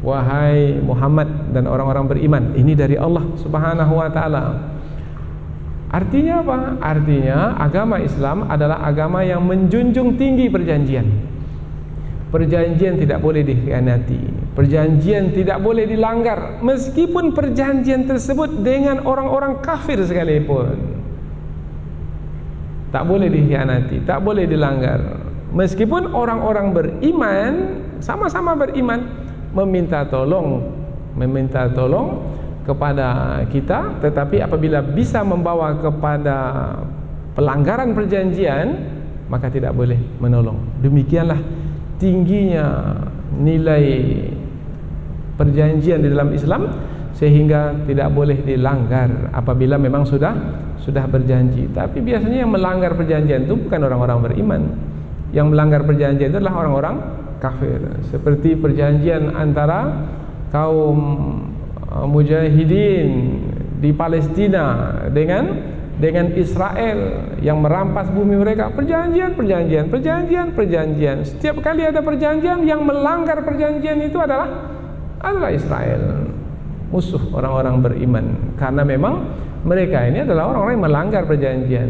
Speaker 2: wahai Muhammad dan orang-orang beriman. Ini dari Allah Subhanahu wa taala. Artinya apa? Artinya agama Islam adalah agama yang menjunjung tinggi perjanjian. Perjanjian tidak boleh dikhianati, perjanjian tidak boleh dilanggar, meskipun perjanjian tersebut dengan orang-orang kafir sekalipun. Tak boleh dikhianati, tak boleh dilanggar. Meskipun orang-orang beriman, sama-sama beriman, meminta tolong kepada kita, tetapi apabila bisa membawa kepada pelanggaran perjanjian, maka tidak boleh menolong. Demikianlah tingginya nilai perjanjian di dalam Islam, sehingga tidak boleh dilanggar apabila memang sudah berjanji. Tapi biasanya yang melanggar perjanjian itu bukan orang-orang beriman. Yang melanggar perjanjian itu adalah orang-orang kafir. Seperti perjanjian antara kaum mujahidin di Palestina dengan Israel yang merampas bumi mereka. Perjanjian. Setiap kali ada perjanjian, yang melanggar perjanjian itu adalah Israel, musuh orang-orang beriman. Karena memang mereka ini adalah orang-orang yang melanggar perjanjian.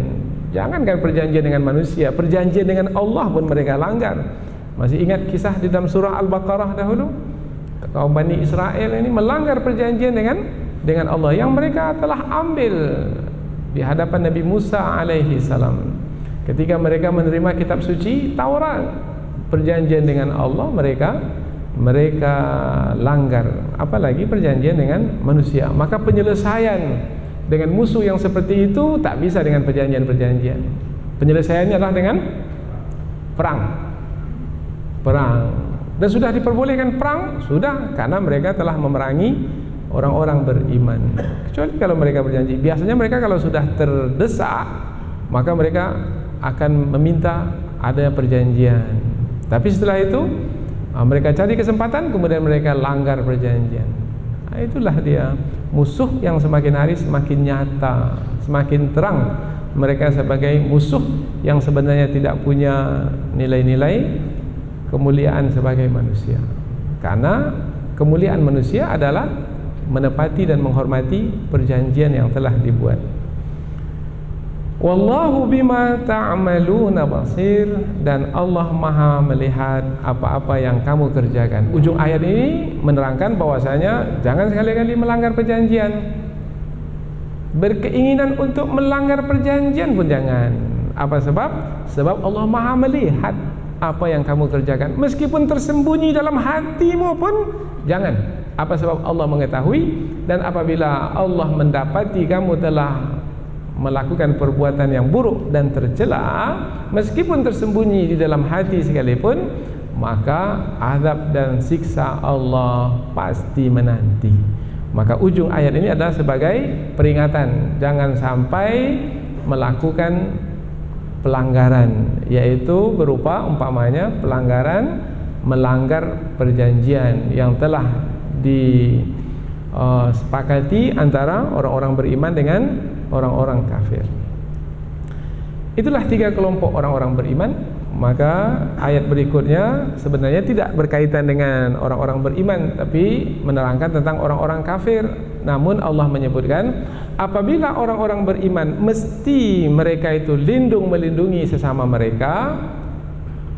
Speaker 2: Jangankan perjanjian dengan manusia, perjanjian dengan Allah pun mereka langgar. Masih ingat kisah di dalam surah Al-Baqarah dahulu? Kaum Bani Israel ini melanggar perjanjian dengan Allah yang mereka telah ambil di hadapan Nabi Musa alaihi salam. Ketika mereka menerima kitab suci Taurat, perjanjian dengan Allah mereka langgar, apalagi perjanjian dengan manusia. Maka penyelesaian dengan musuh yang seperti itu tak bisa dengan perjanjian-perjanjian. Penyelesaiannya adalah dengan perang. Dan sudah diperbolehkan perang, sudah, karena mereka telah memerangi orang-orang beriman. Kecuali kalau mereka berjanji. Biasanya mereka kalau sudah terdesak, maka mereka akan meminta ada perjanjian. Tapi setelah itu mereka cari kesempatan, kemudian mereka langgar perjanjian. Itulah dia musuh yang semakin hari semakin nyata, semakin terang. Mereka sebagai musuh yang sebenarnya tidak punya nilai-nilai kemuliaan sebagai manusia. Karena kemuliaan manusia adalah menepati dan menghormati perjanjian yang telah dibuat. Wallahu bima ta'maluna basir, dan Allah Maha melihat apa-apa yang kamu kerjakan. Ujung ayat ini menerangkan bahwasanya jangan sekali-kali melanggar perjanjian. Berkeinginan untuk melanggar perjanjian pun jangan. Apa sebab? Sebab Allah Maha melihat apa yang kamu kerjakan. Meskipun tersembunyi dalam hatimu pun jangan. Apa sebab? Allah mengetahui, dan apabila Allah mendapati kamu telah melakukan perbuatan yang buruk dan tercela, meskipun tersembunyi di dalam hati sekalipun, maka azab dan siksa Allah pasti menanti. Maka ujung ayat ini adalah sebagai peringatan, jangan sampai melakukan pelanggaran, yaitu berupa umpamanya pelanggaran melanggar perjanjian yang telah disepakati antara orang-orang beriman dengan orang-orang kafir. Itulah 3 kelompok orang-orang beriman. Maka ayat berikutnya sebenarnya tidak berkaitan dengan orang-orang beriman, tapi menerangkan tentang orang-orang kafir. Namun Allah menyebutkan apabila orang-orang beriman, mesti mereka itu melindungi sesama mereka,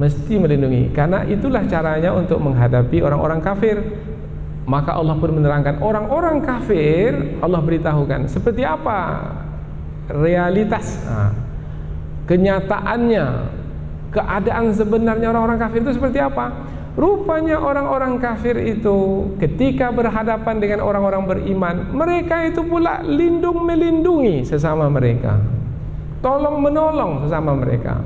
Speaker 2: mesti melindungi, karena itulah caranya untuk menghadapi orang-orang kafir. Maka Allah pun menerangkan orang-orang kafir, Allah beritahukan seperti apa realitas, kenyataannya, keadaan sebenarnya orang-orang kafir itu seperti apa. Rupanya orang-orang kafir itu ketika berhadapan dengan orang-orang beriman, mereka itu pula melindungi sesama mereka, tolong menolong sesama mereka.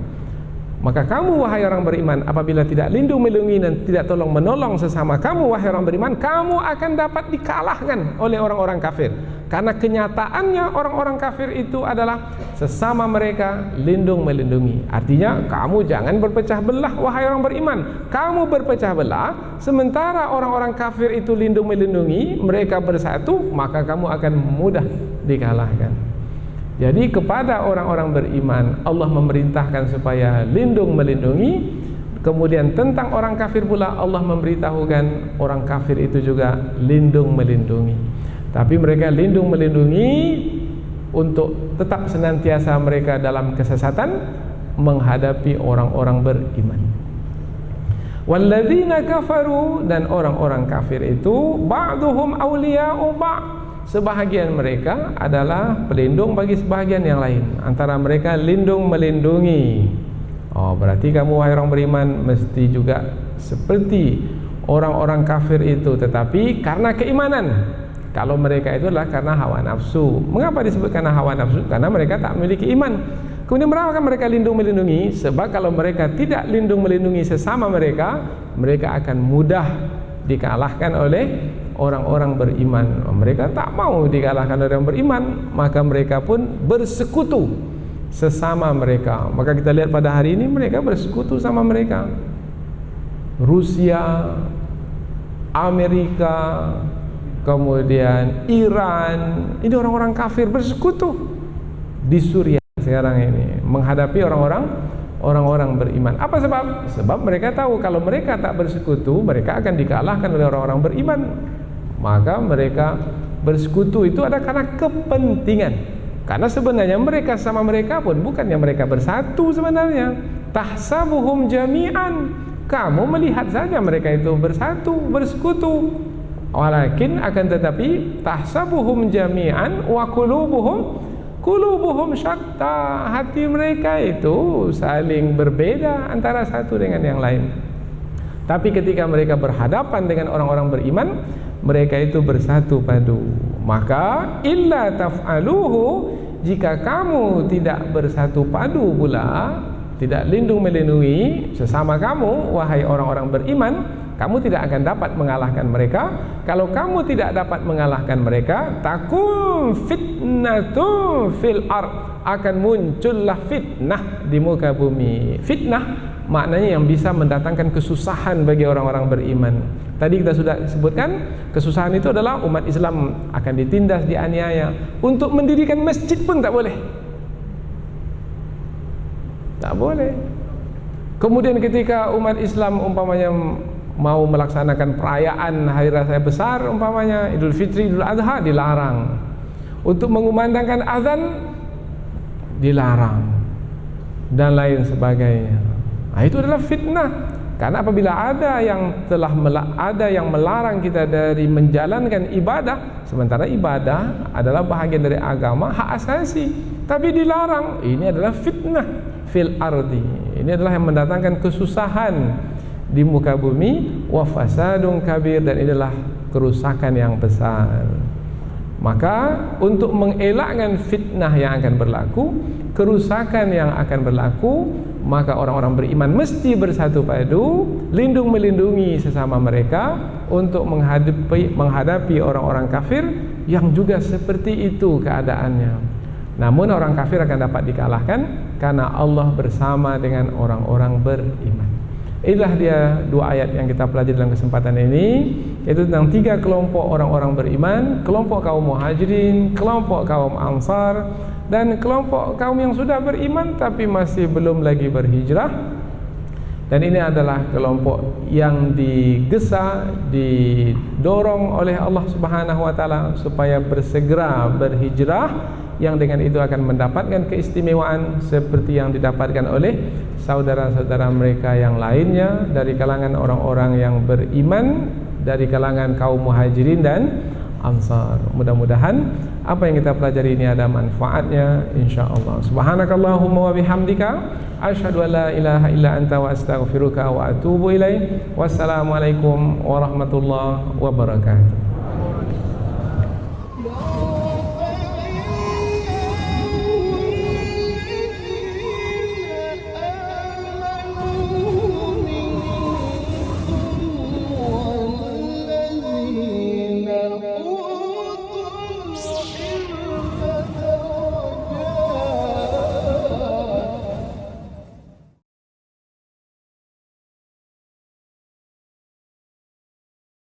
Speaker 2: Maka kamu wahai orang beriman, apabila tidak melindungi dan tidak tolong menolong sesama kamu wahai orang beriman, kamu akan dapat dikalahkan oleh orang-orang kafir. Karena kenyataannya orang-orang kafir itu adalah sesama mereka melindungi. Artinya kamu jangan berpecah belah wahai orang beriman. Kamu berpecah belah sementara orang-orang kafir itu melindungi, mereka bersatu, maka kamu akan mudah dikalahkan. Jadi kepada orang-orang beriman Allah memerintahkan supaya melindungi. Kemudian tentang orang kafir pula Allah memberitahukan orang kafir itu juga melindungi. Tapi mereka melindungi untuk tetap senantiasa mereka dalam kesesatan menghadapi orang-orang beriman. Walladzina kafaru, dan orang-orang kafir itu ba'duhum awliya'u ba'd, sebahagian mereka adalah pelindung bagi sebahagian yang lain. Antara mereka melindungi. Oh, berarti kamu wahai orang beriman mesti juga seperti orang-orang kafir itu, tetapi karena keimanan. Kalau mereka itu adalah karena hawa nafsu. Mengapa disebut karena hawa nafsu? Karena mereka tak memiliki iman. Kemudian berapa mereka melindungi? Sebab kalau mereka tidak melindungi sesama mereka, mereka akan mudah dikalahkan oleh orang-orang beriman. Mereka tak mau dikalahkan oleh orang beriman, maka mereka pun bersekutu sesama mereka. Maka kita lihat pada hari ini mereka bersekutu sama mereka. Rusia, Amerika, kemudian Iran, ini orang-orang kafir bersekutu di Suriah sekarang ini menghadapi orang-orang beriman. Apa sebab? Sebab mereka tahu kalau mereka tak bersekutu, mereka akan dikalahkan oleh orang-orang beriman. Maka mereka bersekutu itu ada karena kepentingan. Karena sebenarnya mereka sama mereka pun bukannya mereka bersatu sebenarnya. Tahsabuhum jami'an, kamu melihat saja mereka itu bersatu, bersekutu. Walakin akan tetapi tahsabuhum jami'an wa qulubuhum qulubuhum syatta, hati mereka itu saling berbeda antara satu dengan yang lain. Tapi ketika mereka berhadapan dengan orang-orang beriman, mereka itu bersatu padu. Maka illa taf'aluhu, jika kamu tidak bersatu padu pula, tidak lindung melindungi sesama kamu, wahai orang-orang beriman, kamu tidak akan dapat mengalahkan mereka. Kalau kamu tidak dapat mengalahkan mereka, takun fitnatun fil ard, akan muncullah fitnah di muka bumi. Fitnah maknanya yang bisa mendatangkan kesusahan bagi orang-orang beriman. Tadi kita sudah sebutkan, kesusahan itu adalah umat Islam akan ditindas, dianiaya. Untuk mendirikan masjid pun tak boleh. Tak boleh. Kemudian ketika umat Islam umpamanya mau melaksanakan perayaan hari raya besar, umpamanya Idul Fitri, Idul Adha, dilarang. Untuk mengumandangkan azan, dilarang, dan lain sebagainya. Nah, itu adalah fitnah. Karena apabila ada yang melarang kita dari menjalankan ibadah, sementara ibadah adalah bahagian dari agama, hak asasi, tapi dilarang, ini adalah fitnah fil ardi. Ini adalah yang mendatangkan kesusahan di muka bumi, wa fasadun kabir, dan inilah kerusakan yang besar. Maka untuk mengelakkan fitnah yang akan berlaku, kerusakan yang akan berlaku, maka orang-orang beriman mesti bersatu padu, lindung melindungi sesama mereka untuk menghadapi orang-orang kafir yang juga seperti itu keadaannya. Namun orang kafir akan dapat dikalahkan karena Allah bersama dengan orang-orang beriman. Inilah dia dua ayat yang kita pelajari dalam kesempatan ini, yaitu tentang tiga kelompok orang-orang beriman: kelompok kaum muhajirin, kelompok kaum ansar, dan kelompok kaum yang sudah beriman tapi masih belum lagi berhijrah. Dan ini adalah kelompok yang digesa, didorong oleh Allah Subhanahu wa taala supaya bersegera berhijrah, yang dengan itu akan mendapatkan keistimewaan seperti yang didapatkan oleh saudara-saudara mereka yang lainnya dari kalangan orang-orang yang beriman, dari kalangan kaum muhajirin dan ansar. Mudah-mudahan apa yang kita pelajari ini ada manfaatnya, insyaallah. Subhanakallahumma wa bihamdika, asyhadu an la ilaha illa anta wa astaghfiruka wa atubu ilaik. Wassalamualaikum warahmatullahi wabarakatuh.